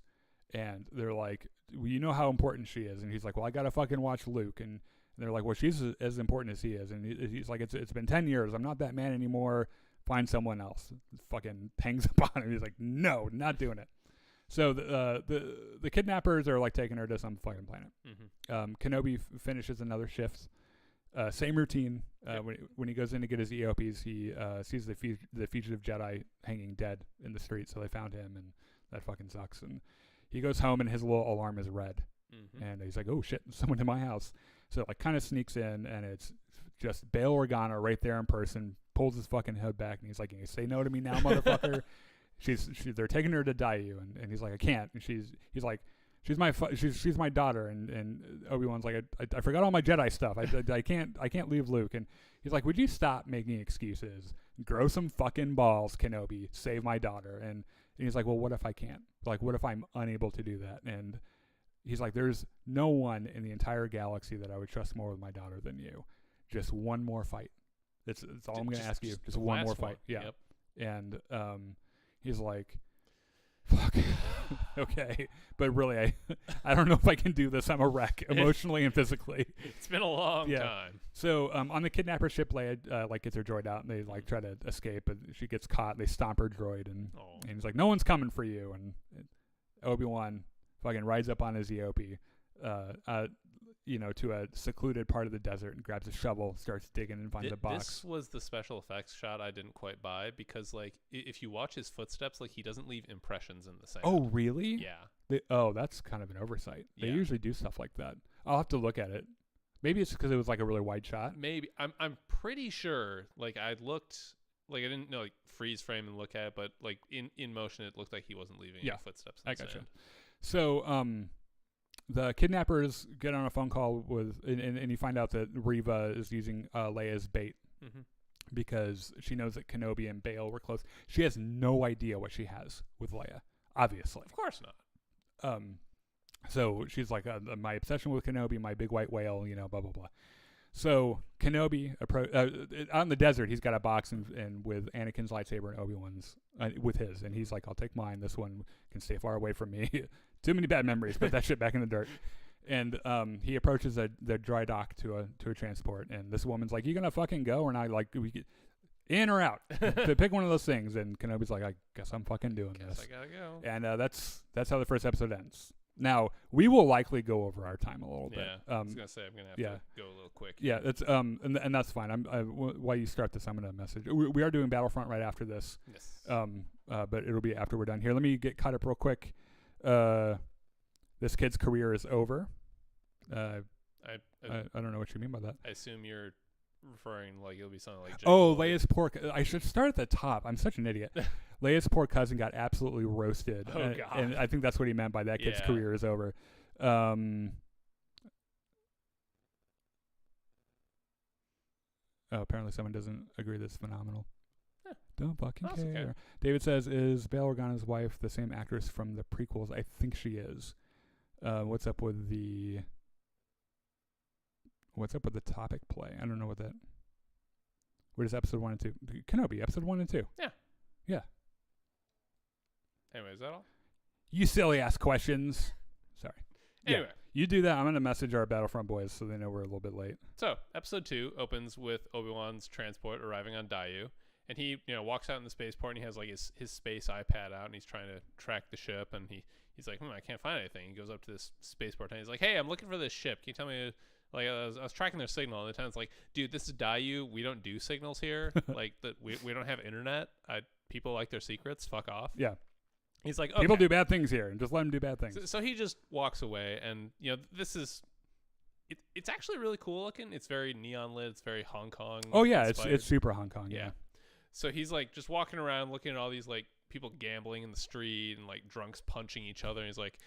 And they're like, well, you know how important she is. And he's like, well, I gotta fucking watch Luke. And they're like, well, she's as important as he is. And he's like, it's been 10 years. I'm not that man anymore. Find someone else. Fucking hangs up on him. He's like, no, not doing it. So the kidnappers are like taking her to some fucking planet. Kenobi finishes another shift. Same routine. When he goes in to get his EOPs, he sees the fugitive Jedi hanging dead in the street. So they found him, and that fucking sucks. And he goes home, and his little alarm is red. And he's like, oh shit, someone in my house. So like kind of sneaks in, and it's just Bail Organa right there in person, pulls his fucking head back, and he's like, you say no to me now, motherfucker. They're taking her to Daiyu, and he's like, I can't. And he's like, she's my daughter. And Obi-Wan's like, I forgot all my Jedi stuff. I can't leave Luke. And he's like, would you stop making excuses? Grow some fucking balls, Kenobi. Save my daughter. And he's like, well, what if I can't? Like, what if I'm unable to do that? And he's like, there's no one in the entire galaxy that I would trust more with my daughter than you. Just one more fight. That's all I'm going to ask you. Just one more fight. Yeah. Yep. And he's like, fuck. Okay. But really, I don't know if I can do this. I'm a wreck emotionally and physically. It's been a long time. So on the kidnapper ship, Leia like gets her droid out, and they like try to escape, but she gets caught. And they stomp her droid, and he's like, no one's coming for you. And Obi-Wan fucking rides up on his EOP, to a secluded part of the desert, and grabs a shovel, starts digging, and finds a box. This was the special effects shot I didn't quite buy, because like if you watch his footsteps, like he doesn't leave impressions in the sand. Oh, really? Yeah. That's kind of an oversight. They usually do stuff like that. I'll have to look at it. Maybe it's because it was like a really wide shot. Maybe. I'm pretty sure. Like I looked, like I didn't know, like freeze frame and look at it, but like in motion, it looked like he wasn't leaving any footsteps in the sand. So the kidnappers get on a phone call and you find out that Reva is using Leia's bait because she knows that Kenobi and Bail were close. She has no idea what she has with Leia, obviously. Of course not. So she's like, my obsession with Kenobi, my big white whale, blah, blah, blah. So Kenobi, out in the desert, he's got a box and with Anakin's lightsaber and Obi-Wan's with his. And he's like, I'll take mine. This one can stay far away from me. Too many bad memories. Put that shit back in the dirt. And he approaches the dry dock to a transport. And this woman's like, you going to fucking go or not? Like, we get in or out? To pick one of those things. And Kenobi's like, I guess I'm fucking doing this. I gotta go. And that's how the first episode ends. Now, we will likely go over our time a little bit. I was going to say, I'm going to have to go a little quick. Yeah, it's and that's fine. While you start this, I'm going to message. We are doing Battlefront right after this. Yes. But it'll be after we're done here. Let me get caught up real quick. This kid's career is over. I don't know what you mean by that. I assume you're referring like it'll be something like Leia's poor I should start at the top. I'm such an idiot. Leia's poor cousin got absolutely roasted. Oh god. And I think that's what he meant by that kid's career is over. Apparently someone doesn't agree that's phenomenal. Don't fucking That's care. okay. David says, is Bail Organa's wife the same actress from the prequels? I think she is. What's up with the topic play? I don't know what that. What is episode 1 and 2? Kenobi, episode 1 and 2. Yeah. Anyway, is that all? You silly ass questions. Sorry. Anyway. Yeah, you do that. I'm going to message our Battlefront boys so they know we're a little bit late. So, episode 2 opens with Obi-Wan's transport arriving on Daiyu. And he, walks out in the spaceport and he has like his space iPad out and he's trying to track the ship. And he's like, I can't find anything. He goes up to this spaceport and he's like, hey, I'm looking for this ship. Can you tell me? Like, I was tracking their signal, and the attendant's like, dude, this is Daiyu. We don't do signals here. Like, we don't have internet. People like their secrets. Fuck off. Yeah. He's like, okay. People do bad things here, and just let them do bad things. So he just walks away, and, this is... It's actually really cool looking. It's very neon lit. It's very Hong Kong. Oh, yeah. inspired. It's super Hong Kong. Yeah. So he's, like, just walking around looking at all these, like, people gambling in the street and, like, drunks punching each other. And he's like...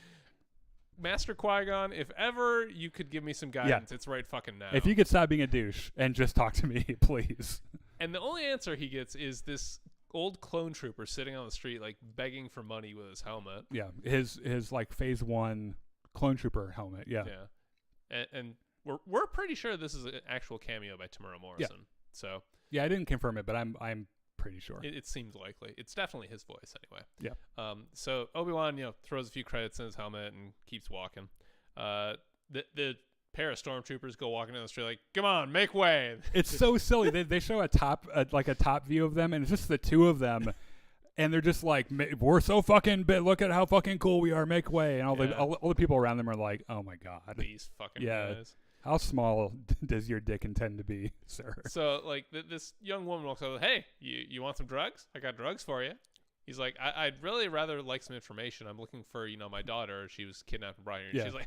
Master Qui-Gon, if ever you could give me some guidance, it's right fucking now. If you could stop being a douche and just talk to me, please. And the only answer he gets is this old clone trooper sitting on the street, like, begging for money with his helmet. Yeah, his like Phase 1 clone trooper helmet, yeah. Yeah. And we're pretty sure this is an actual cameo by Tamura Morrison. Yeah. So... Yeah, I didn't confirm it, but I'm pretty sure. It seems likely. It's definitely his voice anyway. Yeah. So Obi-Wan, throws a few credits in his helmet and keeps walking. The pair of stormtroopers go walking down the street like, come on, make way. It's so silly. They show a top view of them, and it's just the two of them, and they're just like, we're so fucking big. Look at how fucking cool we are. Make way. And all the people around them are like, oh my god, these fucking guys. How small does your dick intend to be, sir? So, like, this young woman walks over, hey, you want some drugs? I got drugs for you. He's like, I'd really rather like some information. I'm looking for, my daughter. She was kidnapped and brought here. Yeah. She's like,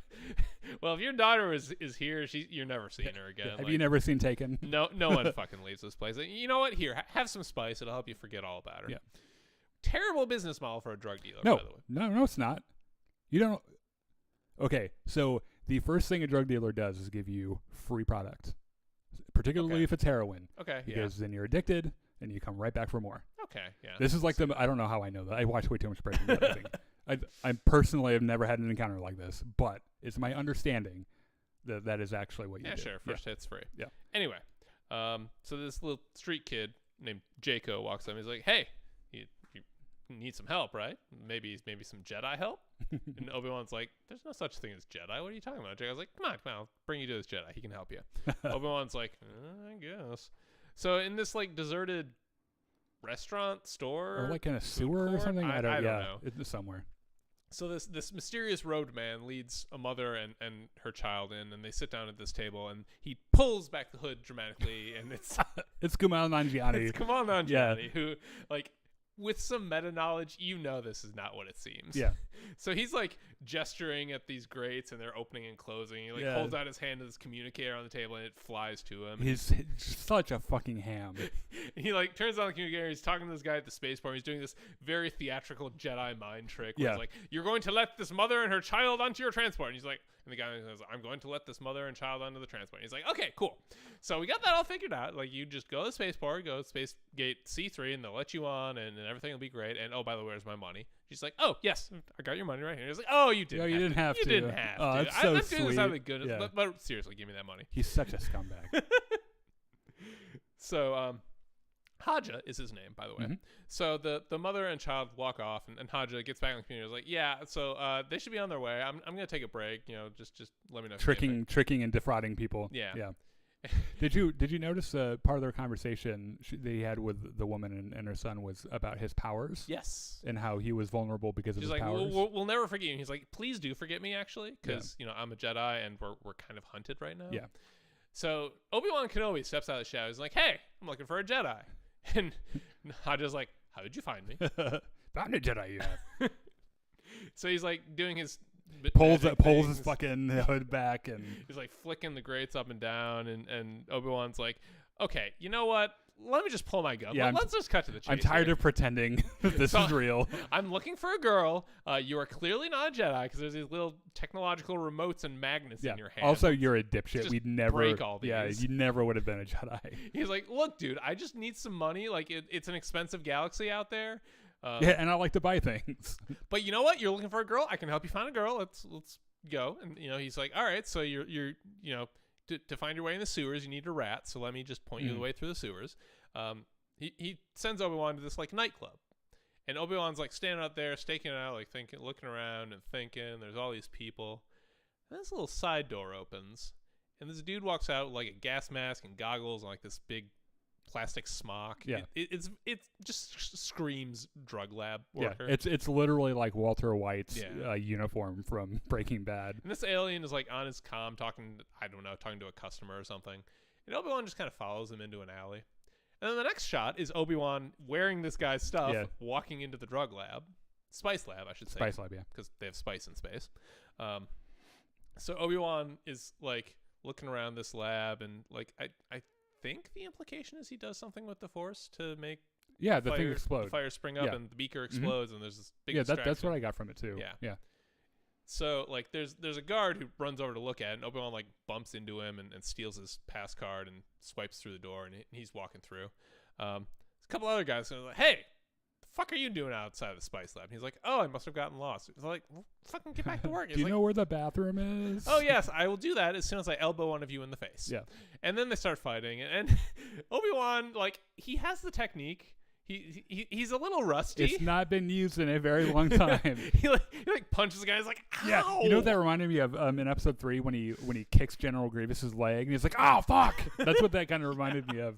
well, if your daughter is here, you're never seeing her again. Have you never seen Taken? No one fucking leaves this place. Like, you know what? Here, have some spice. It'll help you forget all about her. Yeah. Terrible business model for a drug dealer, no, by the way. No, it's not. You don't. Okay, so the first thing a drug dealer does is give you free product, particularly if it's heroin. Okay, because then you're addicted and you come right back for more. Okay, yeah. This is like I don't know how I know that. I watch way too much Breaking Bad. I think. I personally have never had an encounter like this, but it's my understanding that is actually what you do. Yeah, sure. First hit's free. Yeah. Anyway, so this little street kid named Jaco walks up. He's like, hey, you need some help, right? Maybe some Jedi help? And Obi-Wan's like, there's no such thing as Jedi. What are you talking about? Jaco's like, come on, I'll bring you to this Jedi. He can help you. Obi-Wan's like, I guess. So in this, like, deserted restaurant, store, or like in a sewer or something? I don't know. It's somewhere. So this mysterious roadman leads a mother and her child in, and they sit down at this table, and he pulls back the hood dramatically, and it's it's Kumail Nanjiani. It's Kumail Nanjiani, who, like, with some meta knowledge, this is not what it seems. Yeah. So he's like gesturing at these grates and they're opening and closing. He like holds out his hand to this communicator on the table and it flies to him. He's such a fucking ham. He like turns on the communicator. He's talking to this guy at the spaceport. He's doing this very theatrical Jedi mind trick. Where he's like, you're going to let this mother and her child onto your transport. And he's like, and the guy says, I'm going to let this mother and child onto the transport. And he's like, okay, cool. So we got that all figured out. Like, you just go to the spaceport, go to space gate C3, and they'll let you on, and everything will be great. And, oh, by the way, where's my money? She's like, oh, yes, I got your money right here. He's like, oh, you didn't. You didn't have to. You didn't have to. I'm doing this out of the goodness. Yeah. But seriously, give me that money. He's such a scumbag. So, Haja is his name, by the way. Mm-hmm. So the mother and child walk off, and Haja gets back on the computer. Is like, yeah, so they should be on their way. I'm gonna take a break. Just let me know. Tricking and defrauding people. Yeah. Did you notice part of their conversation they had with the woman and her son was about his powers? Yes. And how he was vulnerable because of his powers. We'll never forget you. And he's like, please do forget me, actually, because I'm a Jedi and we're kind of hunted right now. Yeah. So Obi-Wan Kenobi steps out of the shadows. He's like, hey, I'm looking for a Jedi. And Haja's like, how did you find me? Found a Jedi you have. So he's like doing his pulls his fucking hood back and he's like flicking the grates up and down and Obi-Wan's like, okay, you know what? let me just pull my gun. Yeah, Let's just cut to the chase. I'm tired here. of pretending that this is real. I'm looking for a girl. You are clearly not a Jedi because there's these little technological remotes and magnets in your hand. Also, you're a dipshit. Just We'd never break all these. Yeah, you never would have been a Jedi. He's like, look, dude, I just need some money. Like, it's an expensive galaxy out there. Yeah, and I like to buy things. But you know what? You're looking for a girl. I can help you find a girl. Let's go. And he's like, all right. So you're to find your way in the sewers, you need a rat. So let me just point you the way through the sewers. He sends Obi-Wan to this like nightclub, and Obi-Wan's like standing out there, staking it out, like thinking, looking around and thinking. There's all these people. And this little side door opens, and this dude walks out with like a gas mask and goggles and like this big plastic smock. Yeah, it just screams drug lab worker. Yeah, it's literally like Walter White's uniform from Breaking Bad. And this alien is like on his comm talking to a customer or something. And Obi-Wan just kind of follows him into an alley. And then the next shot is Obi-Wan wearing this guy's stuff, walking into the drug lab. Spice lab, I should say. Spice lab, yeah. Because they have spice in space. So Obi-Wan is like looking around this lab, and like I think the implication is he does something with the Force to make the thing explode. The fire spring up and the beaker explodes, and there's this big that's what I got from it too. Yeah. So like there's a guard who runs over to look at it, and Obi-Wan like bumps into him and steals his pass card and swipes through the door, and he's walking through. A couple other guys are like, hey, the fuck are you doing outside of the spice lab? And he's like, oh, I must have gotten lost. He's like, well, fucking get back to work. Do you know where the bathroom is? Oh yes, I will do that as soon as I elbow one of you in the face. Yeah. And then they start fighting, and Obi-Wan, like, he has the technique. He's a little rusty. It's not been used in a very long time. he punches the guy. He's like, ow! Yeah, you know what that reminded me of in episode 3 when he kicks General Grievous's leg, and he's like, oh fuck. That's what that kind of reminded me of.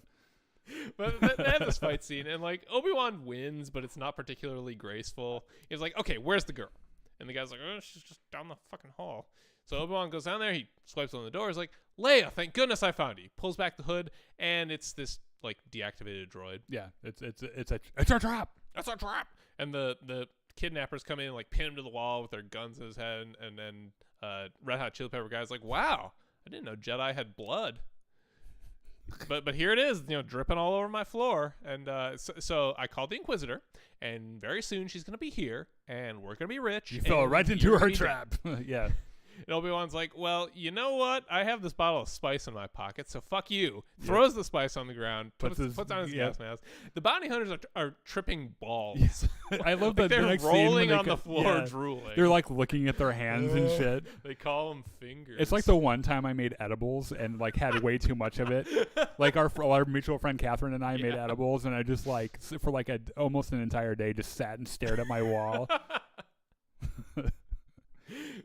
But they have this fight scene, and like Obi-Wan wins, but it's not particularly graceful. He's like, okay, where's the girl? And the guy's like, oh, she's just down the fucking hall. So Obi-Wan goes down there. He swipes on the door. He's like, Leia, thank goodness I found you. He pulls back the hood, and it's this like deactivated droid. Yeah, it's a trap. That's a trap. And the kidnappers come in and like pin him to the wall with their guns in his head, and then Red Hot Chili Pepper guy's like, wow, I didn't know Jedi had blood. But here it is, dripping all over my floor. And so I called the Inquisitor, and very soon she's gonna be here, and we're gonna be rich. You fell right into her trap. Yeah. And Obi-Wan's like, well, you know what? I have this bottle of spice in my pocket, so fuck you. Throws the spice on the ground, puts on his gas mask. The bounty hunters are tripping balls. I love that they're the next rolling scene on the floor, drooling. They're like looking at their hands and shit. They call them fingers. It's like the one time I made edibles and like had way too much of it. Like our mutual friend Catherine and I made edibles, and I just like for like almost an entire day just sat and stared at my wall.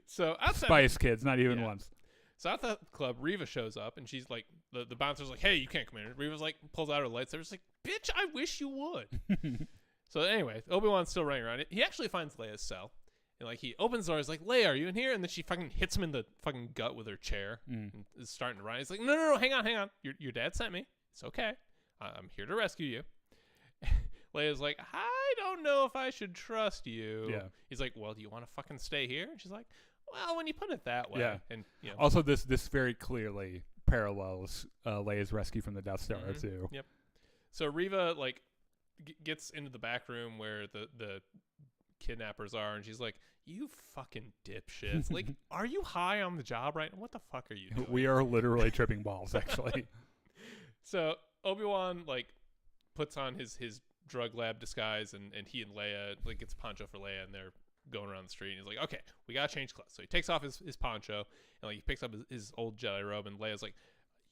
So outside Spice Kids, not even once. So at the club, Reva shows up, and she's like, the bouncer's like, hey, you can't come in. Reva's like, pulls out her lightsaber. She's like, bitch, I wish you would. So anyway, Obi-Wan's still running around. He actually finds Leia's cell. And like he opens the door, he's like, Leia, are you in here? And then she fucking hits him in the fucking gut with her chair. And is starting to run. He's like, no, hang on. Your dad sent me. It's okay. I'm here to rescue you. Leia's like, I don't know if I should trust you. Yeah. He's like, well, do you want to fucking stay here? And she's like, well, when you put it that way. Yeah. And also, this very clearly parallels Leia's rescue from the Death Star too. Yep. So Reva like gets into the back room where the kidnappers are, and she's like, you fucking dipshits. Like, are you high on the job right now? What the fuck are you doing? We are literally tripping balls, actually. So Obi-Wan like puts on his drug lab disguise, and he and Leia like gets a poncho for Leia, and they're going around the street, and he's like, okay, we gotta change clothes. So he takes off his poncho, and like he picks up his old Jedi robe, and Leia's like,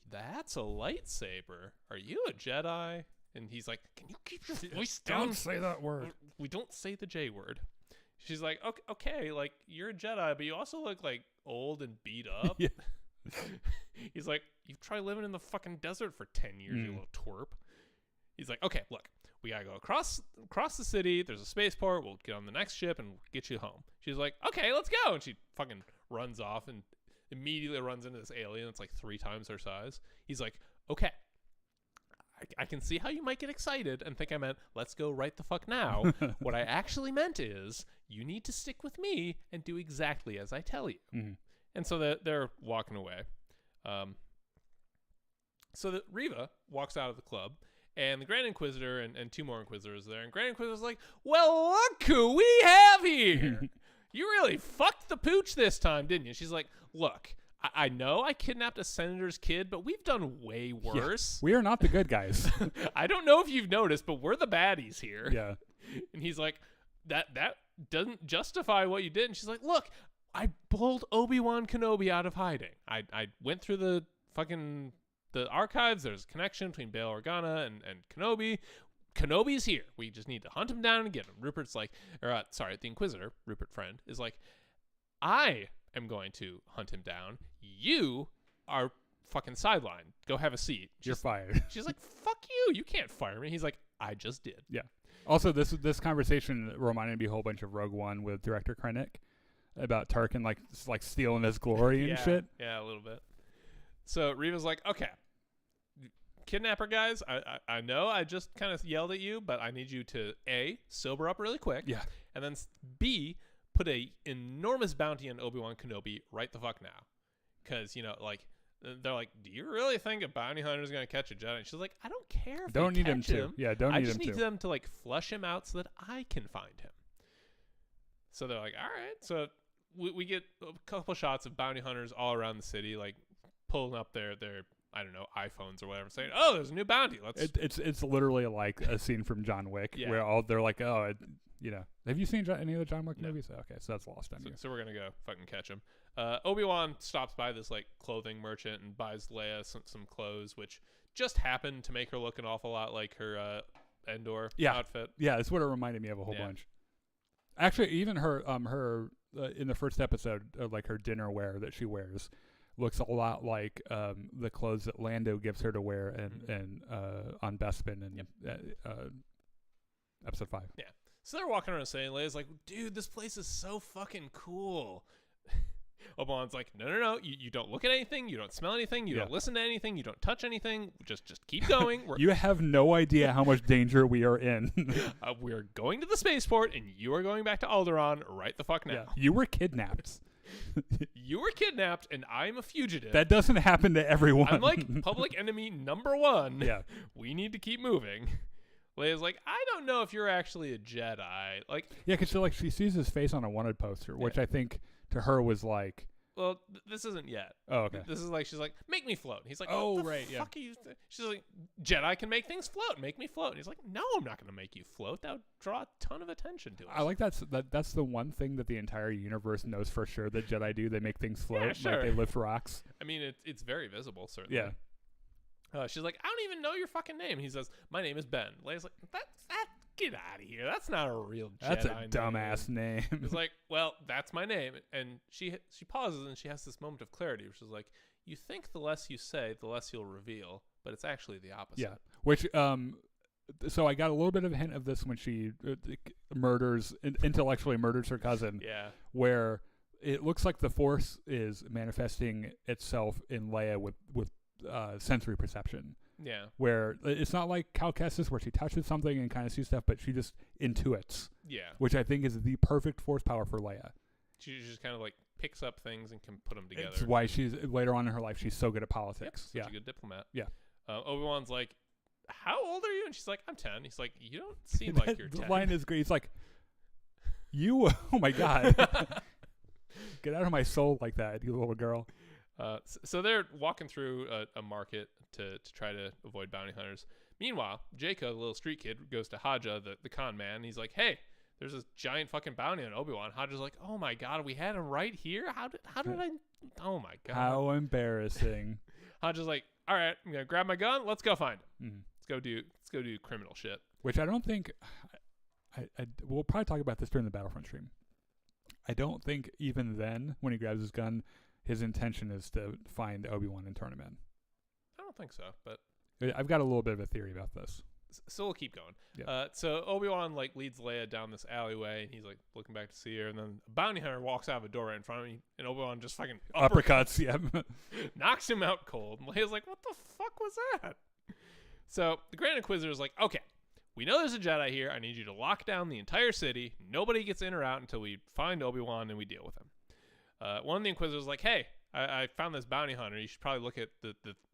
that's a lightsaber. Are you a Jedi? And he's like, can you keep your voice down? Don't say that word. We don't say the J word. She's like, okay, like you're a Jedi, but you also look like old and beat up. Yeah. He's like, you've tried living in the fucking desert for 10 years, you little twerp. He's like, okay, look, we gotta go across the city. There's a spaceport. We'll get on the next ship and get you home. She's like, okay, let's go. And she fucking runs off and immediately runs into this alien that's like 3 times her size. He's like, okay, I can see how you might get excited and think I meant, let's go right the fuck now. What I actually meant is, you need to stick with me and do exactly as I tell you. And so they're walking away. So Reva walks out of the club, And the Grand Inquisitor and 2 more Inquisitors there. And Grand Inquisitor's like, well, look who we have here. You really fucked the pooch this time, didn't you? She's like, look, I know I kidnapped a senator's kid, but we've done way worse. Yeah, we are not the good guys. I don't know if you've noticed, but we're the baddies here. Yeah. And he's like, that doesn't justify what you did. And she's like, look, I pulled Obi-Wan Kenobi out of hiding. I went through the archives. There's a connection between Bail Organa and Kenobi. Kenobi's here. We just need to hunt him down and get him. Rupert's like, the Inquisitor, Rupert Friend, is like, I am going to hunt him down. You are fucking sidelined. Go have a seat. You're fired. She's like, fuck you. You can't fire me. He's like, I just did. Yeah. Also, this conversation reminded me a whole bunch of Rogue One with director Krennic about Tarkin like stealing his glory and shit. Yeah, a little bit. So Reva's like, okay, kidnapper guys, I know I just kind of yelled at you, but I need you to A, sober up really quick. Yeah. And then B, put a enormous bounty on Obi-Wan Kenobi right the fuck now. Because, they're like, do you really think a bounty hunter is going to catch a Jedi? And she's like, I don't care if don't they need him catch to. Yeah, don't need him to. I just need them to flush him out so that I can find him. So they're like, all right. So we get a couple shots of bounty hunters all around the city, pulling up their I don't know, iPhones or whatever, saying, oh, there's a new bounty. It's literally like a scene from John Wick where they're like, oh, have you seen any of the John Wick movies? Okay, so that's lost on you. So we're gonna go fucking catch him. Obi-Wan stops by this clothing merchant and buys Leia some clothes, which just happened to make her look an awful lot like her Endor outfit. Yeah, that's what it reminded me of a whole bunch. Actually, even her in the first episode, her dinner wear that she wears looks a lot like the clothes that Lando gives her to wear and on Bespin and episode 5. Yeah. So they're walking around saying, Leia's like, dude, this place is so fucking cool. Obi-Wan's like, no, you don't look at anything, you don't smell anything, you don't listen to anything, you don't touch anything, just keep going. You have no idea how much danger we are in. We're going to the spaceport, and you are going back to Alderaan right the fuck now. Yeah. You were kidnapped. You were kidnapped, and I'm a fugitive. That doesn't happen to everyone. I'm like public enemy number 1. Yeah. We need to keep moving. Leia's like, I don't know if you're actually a Jedi. Yeah, because she sees his face on a wanted poster, which I think to her was like, well, this isn't yet. Oh, okay. This is she's like, make me float. He's like, oh, what the right, fuck are you? She's like, Jedi can make things float. Make me float. And he's like, no, I'm not going to make you float. That would draw a ton of attention to us. I like that's the one thing that the entire universe knows for sure that Jedi do. They make things float. Yeah, sure. Like they lift rocks. I mean, it's very visible, certainly. Yeah. She's like, I don't even know your fucking name. He says, my name is Ben. Leia's like, get out of here. That's not a real Jedi That's a dumbass name. He's like, well, that's my name. And she pauses and she has this moment of clarity, which is like, you think the less you say, the less you'll reveal, but it's actually the opposite. Yeah. Which, so I got a little bit of a hint of this when she intellectually murders her cousin. Yeah. Where it looks like the Force is manifesting itself in Leia with sensory perception. Yeah. Where it's not like Cal Kestis where she touches something and kind of sees stuff, but she just intuits. Yeah. Which I think is the perfect Force power for Leia. She just kind of picks up things and can put them together. It's why she's later on in her life she's so good at politics. Yep, such a good diplomat. Yeah. Obi-Wan's like, how old are you? And she's like, I'm 10. He's like, you don't seem like you're 10. The line is great. He's like, oh my God. Get out of my soul like that, you little girl. So they're walking through a market to try to avoid bounty hunters. Meanwhile, Jacob, the little street kid, goes to Haja, the con man. And he's like, hey, there's this giant fucking bounty on Obi-Wan. Haja's like, oh my God, we had him right here? How did I? Oh my God. How embarrassing. Haja's like, all right, I'm going to grab my gun. Let's go find him. Mm-hmm. Let's go do criminal shit. Which I don't think, we'll probably talk about this during the Battlefront stream. I don't think even then, when he grabs his gun, his intention is to find Obi-Wan and turn him in. I don't think so, but I've got a little bit of a theory about this. So we'll keep going. Yeah. So Obi-Wan leads Leia down this alleyway, and he's looking back to see her, and then a bounty hunter walks out of a door right in front of me, and Obi-Wan just fucking uppercuts, yeah, knocks him out cold. And Leia's like, "What the fuck was that?" So the Grand Inquisitor is like, "Okay, we know there's a Jedi here. I need you to lock down the entire city. Nobody gets in or out until we find Obi-Wan and we deal with him." One of the Inquisitors is like, "Hey, I found this bounty hunter. You should probably look at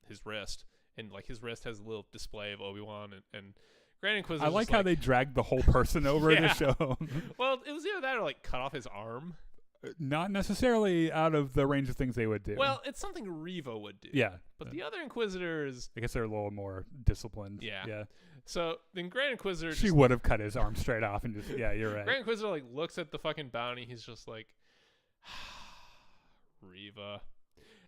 his wrist." and like his wrist has a little display of Obi-Wan and Grand Inquisitor. I like how they dragged the whole person over to show him. Well, it was either that or like cut off his arm. Not necessarily out of the range of things they would do. Well, it's something Reva would do. Yeah. But the other Inquisitors, I guess they're a little more disciplined. Yeah. So then Grand Inquisitor, she would have cut his arm straight off and just you're right. Grand Inquisitor like looks at the fucking bounty. He's just like, Reva.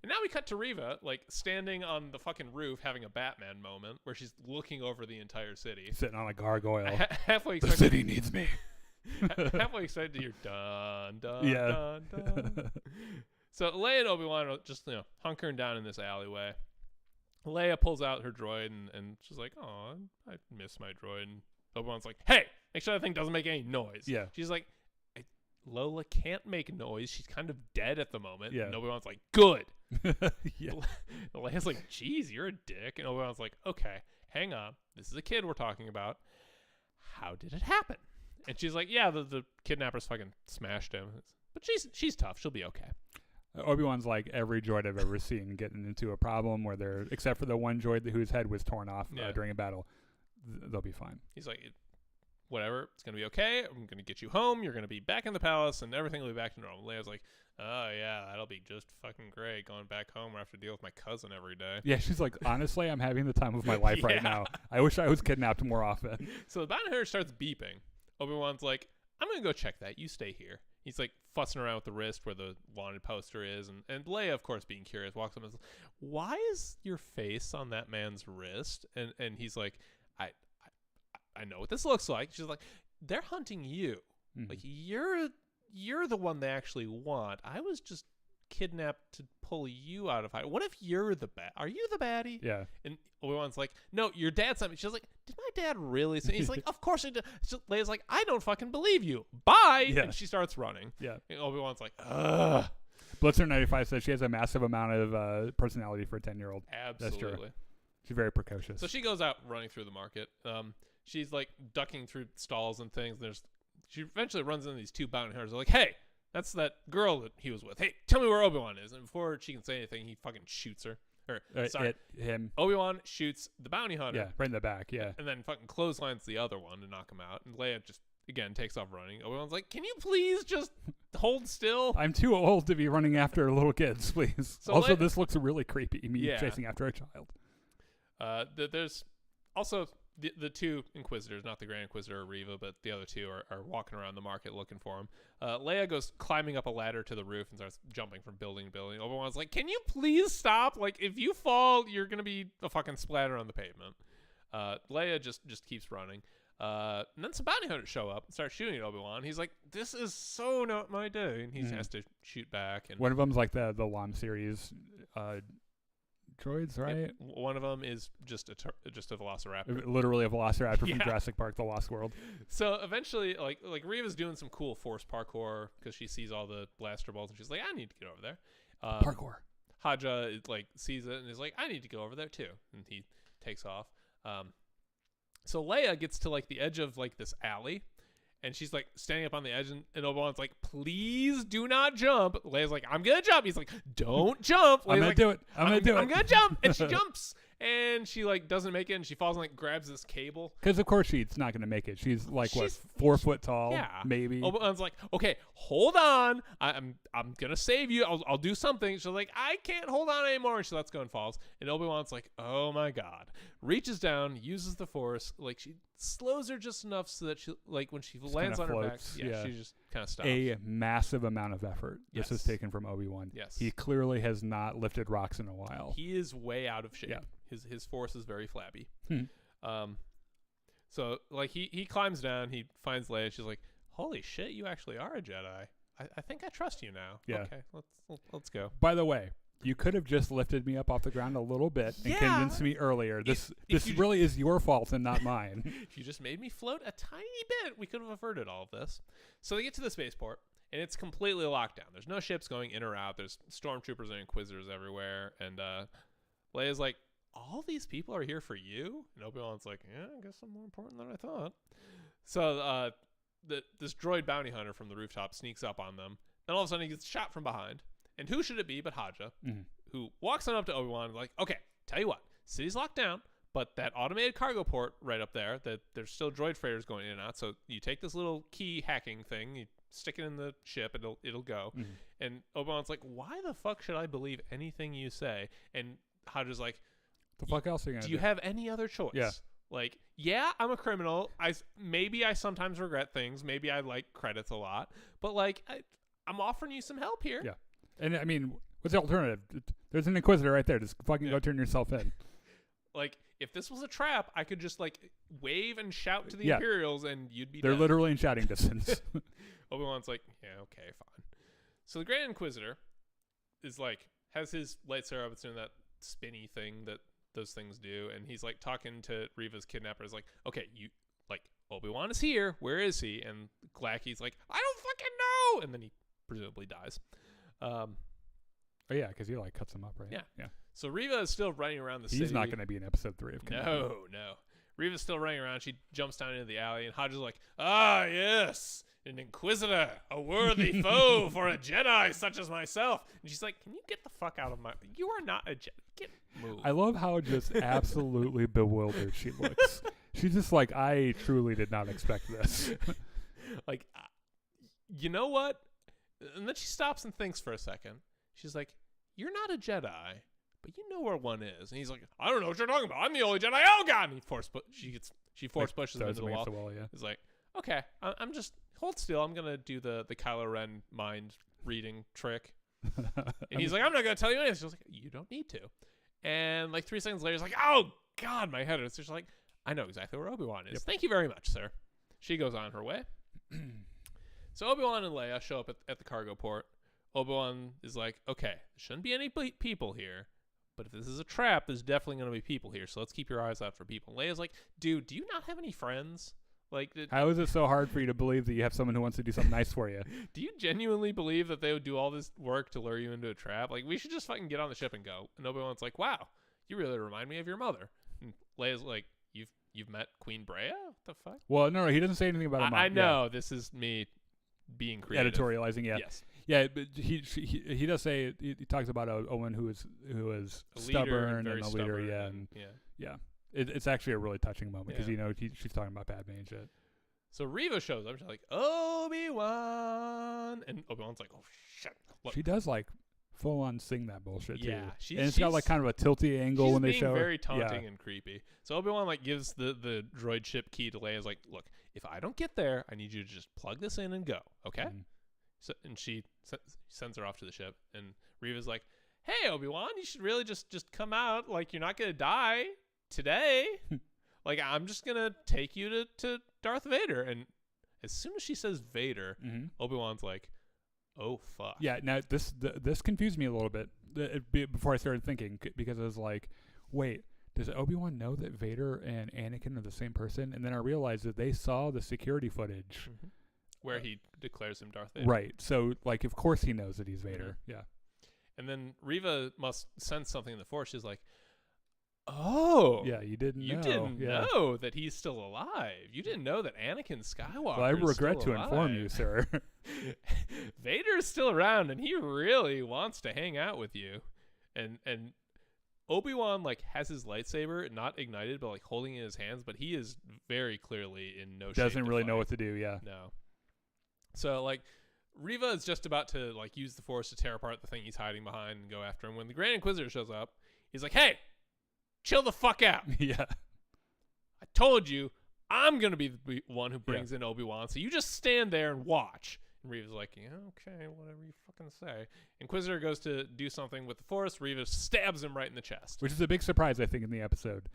And now we cut to Reva, like, standing on the fucking roof having a Batman moment where she's looking over the entire city. Sitting on a gargoyle. Halfway the city needs me. Halfway excited to hear dun, dun, Yeah. dun, dun. So Leia and Obi-Wan are just, hunkering down in this alleyway. Leia pulls out her droid and she's like, oh, I miss my droid. And Obi-Wan's like, hey, make sure that thing doesn't make any noise. Yeah. She's like, Lola can't make noise. She's kind of dead at the moment. Yeah. And Obi-Wan's like, good. Yeah. Leia's like, geez, you're a dick. And Obi-Wan's like, okay, hang on. This is a kid we're talking about. How did it happen? And she's like, yeah, the kidnappers fucking smashed him. But she's tough. She'll be okay. Obi-Wan's like every droid I've ever seen getting into a problem where they're, except for the one droid whose head was torn off during a battle, they'll be fine. He's like, whatever, it's going to be okay. I'm going to get you home. You're going to be back in the palace and everything will be back to normal. Leia's like, oh, yeah, that'll be just fucking great going back home where I have to deal with my cousin every day. Yeah, she's like, honestly, I'm having the time of my life right now. I wish I was kidnapped more often. So the bounty hunter starts beeping. Obi-Wan's like, I'm going to go check that. You stay here. He's like fussing around with the wrist where the wanted poster is. And Leia, of course, being curious, walks up and says, why is your face on that man's wrist? And he's like, I know what this looks like. She's like, they're hunting you. Mm-hmm. Like, you're the one they actually want. I was just kidnapped to pull you out of hiding. What if you're the bad? Are you the baddie? Yeah. And Obi-Wan's like, no, your dad sent me. She's like, did my dad really say? He's like, of course he did. Leia's like, I don't fucking believe you. Bye. Yeah. And she starts running. Yeah. And Obi-Wan's like, ugh. Blitzer95 says she has a massive amount of personality for a 10-year-old. Absolutely. That's true. She's very precocious. So she goes out running through the market. She's like ducking through stalls and things. She eventually runs into these two bounty hunters. They're like, hey, that's that girl that he was with. Hey, tell me where Obi-Wan is. And before she can say anything, he fucking shoots her. Him. Obi-Wan shoots the bounty hunter. Yeah, right in the back, yeah. And then fucking clotheslines the other one to knock him out. And Leia just, again, takes off running. Obi-Wan's like, can you please just hold still? I'm too old to be running after little kids, please. So also, this looks really creepy, me chasing after a child. There's also the two Inquisitors, not the Grand Inquisitor or Reva, but the other two are walking around the market looking for him. Leia goes climbing up a ladder to the roof and starts jumping from building to building. Obi-Wan's like, can you please stop? Like, if you fall, you're going to be a fucking splatter on the pavement. Leia just keeps running. And then some bounty hunters show up and start shooting at Obi-Wan. He's like, this is so not my day. And he has to shoot back. And one of them's like the LOM series droids, right? One of them is just a velociraptor. Literally a velociraptor from Jurassic Park, The Lost World. So eventually, like Reva's doing some cool force parkour because she sees all the blaster bolts and she's like, I need to get over there. Parkour. Haja sees it and is like, I need to go over there too. And he takes off. So Leia gets to the edge of this alley. And she's standing up on the edge, and Obi-Wan's like, please do not jump. Leia's like, I'm going to jump. He's like, don't jump. I'm going to do it. I'm going to do it. I'm going to jump. And she jumps. And she doesn't make it, and she falls and grabs this cable. Because of course she's not going to make it. She's 4 foot tall, maybe. Obi-Wan's like, okay, hold on. I'm going to save you. I'll do something. She's like, I can't hold on anymore. And she lets go and falls. And Obi-Wan's like, oh my God. Reaches down, uses the force. She slows her just enough so that she when she just lands on floats, her back, she just kind of stops. A massive amount of effort this is taken from Obi-Wan. Yes. He clearly has not lifted rocks in a while. He is way out of shape. Yeah. His force is very flabby. So he climbs down, he finds Leia, she's like, holy shit, you actually are a Jedi. I think I trust you now. Yeah. Okay, let's go. By the way, you could have just lifted me up off the ground a little bit and convinced me earlier. This really is your fault and not mine. If you just made me float a tiny bit, we could have averted all of this. So they get to the spaceport, and it's completely locked down. There's no ships going in or out. There's stormtroopers and Inquisitors everywhere. And Leia's like, all these people are here for you? And Obi-Wan's like, yeah, I guess I'm more important than I thought. So this droid bounty hunter from the rooftop sneaks up on them. Then all of a sudden he gets shot from behind. And who should it be but Haja, who walks on up to Obi-Wan and is like, okay, tell you what, city's locked down, but that automated cargo port right up there, that there's still droid freighters going in and out. So you take this little key hacking thing, you stick it in the ship, it'll go. Mhm. And Obi-Wan's like, why the fuck should I believe anything you say? And Hodge's like, The fuck else are you gonna do you have any other choice? Yeah. Like, yeah, I'm a criminal. Maybe I sometimes regret things. Maybe I like credits a lot. But like, I'm offering you some help here. Yeah. And I mean, what's the alternative? There's an Inquisitor right there. Just fucking go turn yourself in. Like, if this was a trap, I could just like wave and shout to the Yeah. Imperials, and you'd be. They're dead. literally in shouting distance. Obi-Wan's like, yeah, okay, fine. So the Grand Inquisitor is like, has his lightsaber up. It's doing that spinny thing that those things do, and he's like talking to Reva's kidnapper. Is like, okay, you like Obi-Wan is here. Where is he? And Glacky's like, I don't fucking know. And then he presumably dies. Oh yeah, because he like cuts him up, right? Yeah. So Reva is still running around the He's city. not going to be in episode 3 of Kenobi. No. Reva's still running around. She jumps down into the alley, and Hodge is like, ah, yes, an Inquisitor, a worthy foe for a Jedi such as myself. And she's like, can you get the fuck out of my... You are not a Jedi. Move. I love how just absolutely bewildered she looks. She's just like, I truly did not expect this. Like, you know what? And then she stops and thinks for a second. She's like, you're not a Jedi, but you know where one is. And he's like, I don't know what you're talking about. I'm the only Jedi. Oh God! And she force pushes him into the wall. Yeah. He's like, okay, I'm just hold still. I'm gonna do the Kylo Ren mind reading trick. And he's like, I'm not gonna tell you anything. She's like, you don't need to. And like 3 seconds later, he's like, oh God, my head hurts. She's like, I know exactly where Obi-Wan is. Yep. Thank you very much, sir. She goes on her way. So Obi-Wan and Leia show up at the cargo port. Obi-Wan is like, okay, there shouldn't be any people here, but if this is a trap, there's definitely going to be people here, so let's keep your eyes out for people. And Leia's like, dude, do you not have any friends? Like, how is it so hard for you to believe that you have someone who wants to do something nice for you? Do you genuinely believe that they would do all this work to lure you into a trap? Like, we should just fucking get on the ship and go. And Obi-Wan's like, wow, you really remind me of your mother. And Leia's like, you've met Queen Breya? What the fuck? Well, no, he doesn't say anything about her mom. I know. This is me being creative. Editorializing, yeah. Yes. Yeah, but he does say, he talks about a woman who is stubborn and a leader, yeah. And yeah. It's actually a really touching moment because, she's talking about Padme and shit. So Reva shows up. She's like, Obi-Wan. And Obi-Wan's like, oh, shit. Look. She does, like, full on sing that bullshit, too. Yeah. And it's got, like, kind of a tilty angle when they show her. She's being very taunting and creepy. So Obi-Wan, like, gives the droid ship key to Leia. Is like, look, if I don't get there, I need you to just plug this in and go, okay? So, and she sends her off to the ship. And Reva's like, hey, Obi-Wan, you should really just come out. Like, you're not going to die today. Like, I'm just going to take you to Darth Vader. And as soon as she says Vader, Obi-Wan's like, oh, fuck. Yeah, now this confused me a little bit before I started thinking, because I was like, wait, does Obi-Wan know that Vader and Anakin are the same person? And then I realized that they saw the security footage. Where he declares him Darth Vader. Right. So, like, of course he knows that he's Vader. Yeah. And then Reva must sense something in the Force. She's like, oh. Yeah, you didn't know that he's still alive. You didn't know that Anakin Skywalker Well, I regret is to still inform alive. you, sir. Vader's still around, and he really wants to hang out with you. And Obi-Wan, like, has his lightsaber not ignited, but, like, holding it in his hands, but he is very clearly in no shape. Doesn't really fight. know what to do, yeah. No. So, like, Reva is just about to, like, use the Force to tear apart the thing he's hiding behind and go after him. When the Grand Inquisitor shows up, he's like, hey, chill the fuck out. Yeah. I told you I'm going to be the one who brings in Obi-Wan, so you just stand there and watch. And Reva's like, yeah, okay, whatever you fucking say. Inquisitor goes to do something with the Force. Reva stabs him right in the chest. Which is a big surprise, I think, in the episode.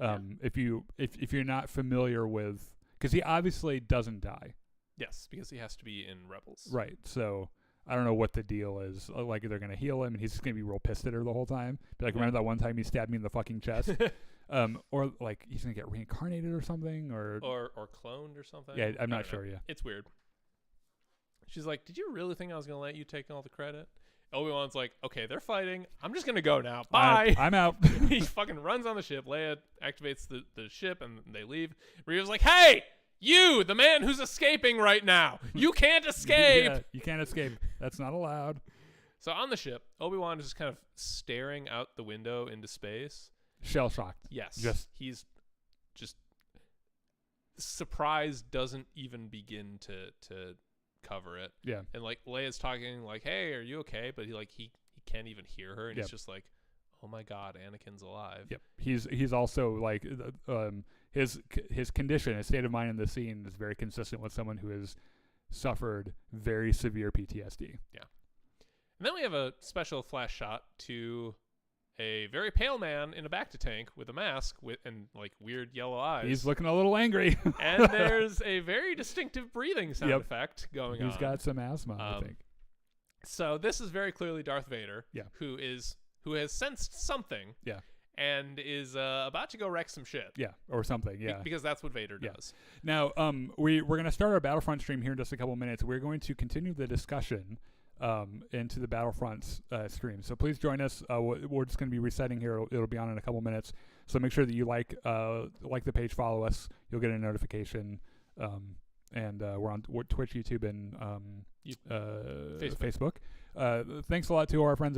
If you're not familiar with... Because he obviously doesn't die. Yes, because he has to be in Rebels. Right, so I don't know what the deal is. Like, they're going to heal him, and he's just going to be real pissed at her the whole time. Be like, remember that one time he stabbed me in the fucking chest? Or, like, he's going to get reincarnated or something? Or cloned or something? Yeah, I'm not sure, yeah. It's weird. She's like, did you really think I was going to let you take all the credit? Obi-Wan's like, okay, they're fighting. I'm just going to go now. Bye. I'm out. He fucking runs on the ship. Leia activates the ship, and they leave. Reva's like, hey! You, the man who's escaping right now. You can't escape. Yeah, you can't escape. That's not allowed. So on the ship, Obi-Wan is just kind of staring out the window into space. shell shocked. Yes. He's just surprise doesn't even begin to cover it. Yeah. And like Leia's talking like, "Hey, are you okay?" But he can't even hear her, and he's just like, "Oh my God, Anakin's alive." Yep. He's also like his condition, his state of mind in the scene is very consistent with someone who has suffered very severe PTSD. Yeah. And then we have a special flash shot to a very pale man in a Bacta tank with a mask and like weird yellow eyes. He's looking a little angry. And there's a very distinctive breathing sound effect going on. He's got some asthma, I think. So this is very clearly Darth Vader, who has sensed something, and is about to go wreck some shit, or something, because that's what Vader does. Now, we're going to start our Battlefront stream here in just a couple minutes. We're going to continue the discussion into the Battlefront stream. So please join us. We're just going to be resetting here. It'll be on in a couple minutes. So make sure that you like the page, follow us. You'll get a notification. And we're on Twitch, YouTube, and Facebook. Thanks a lot to our friends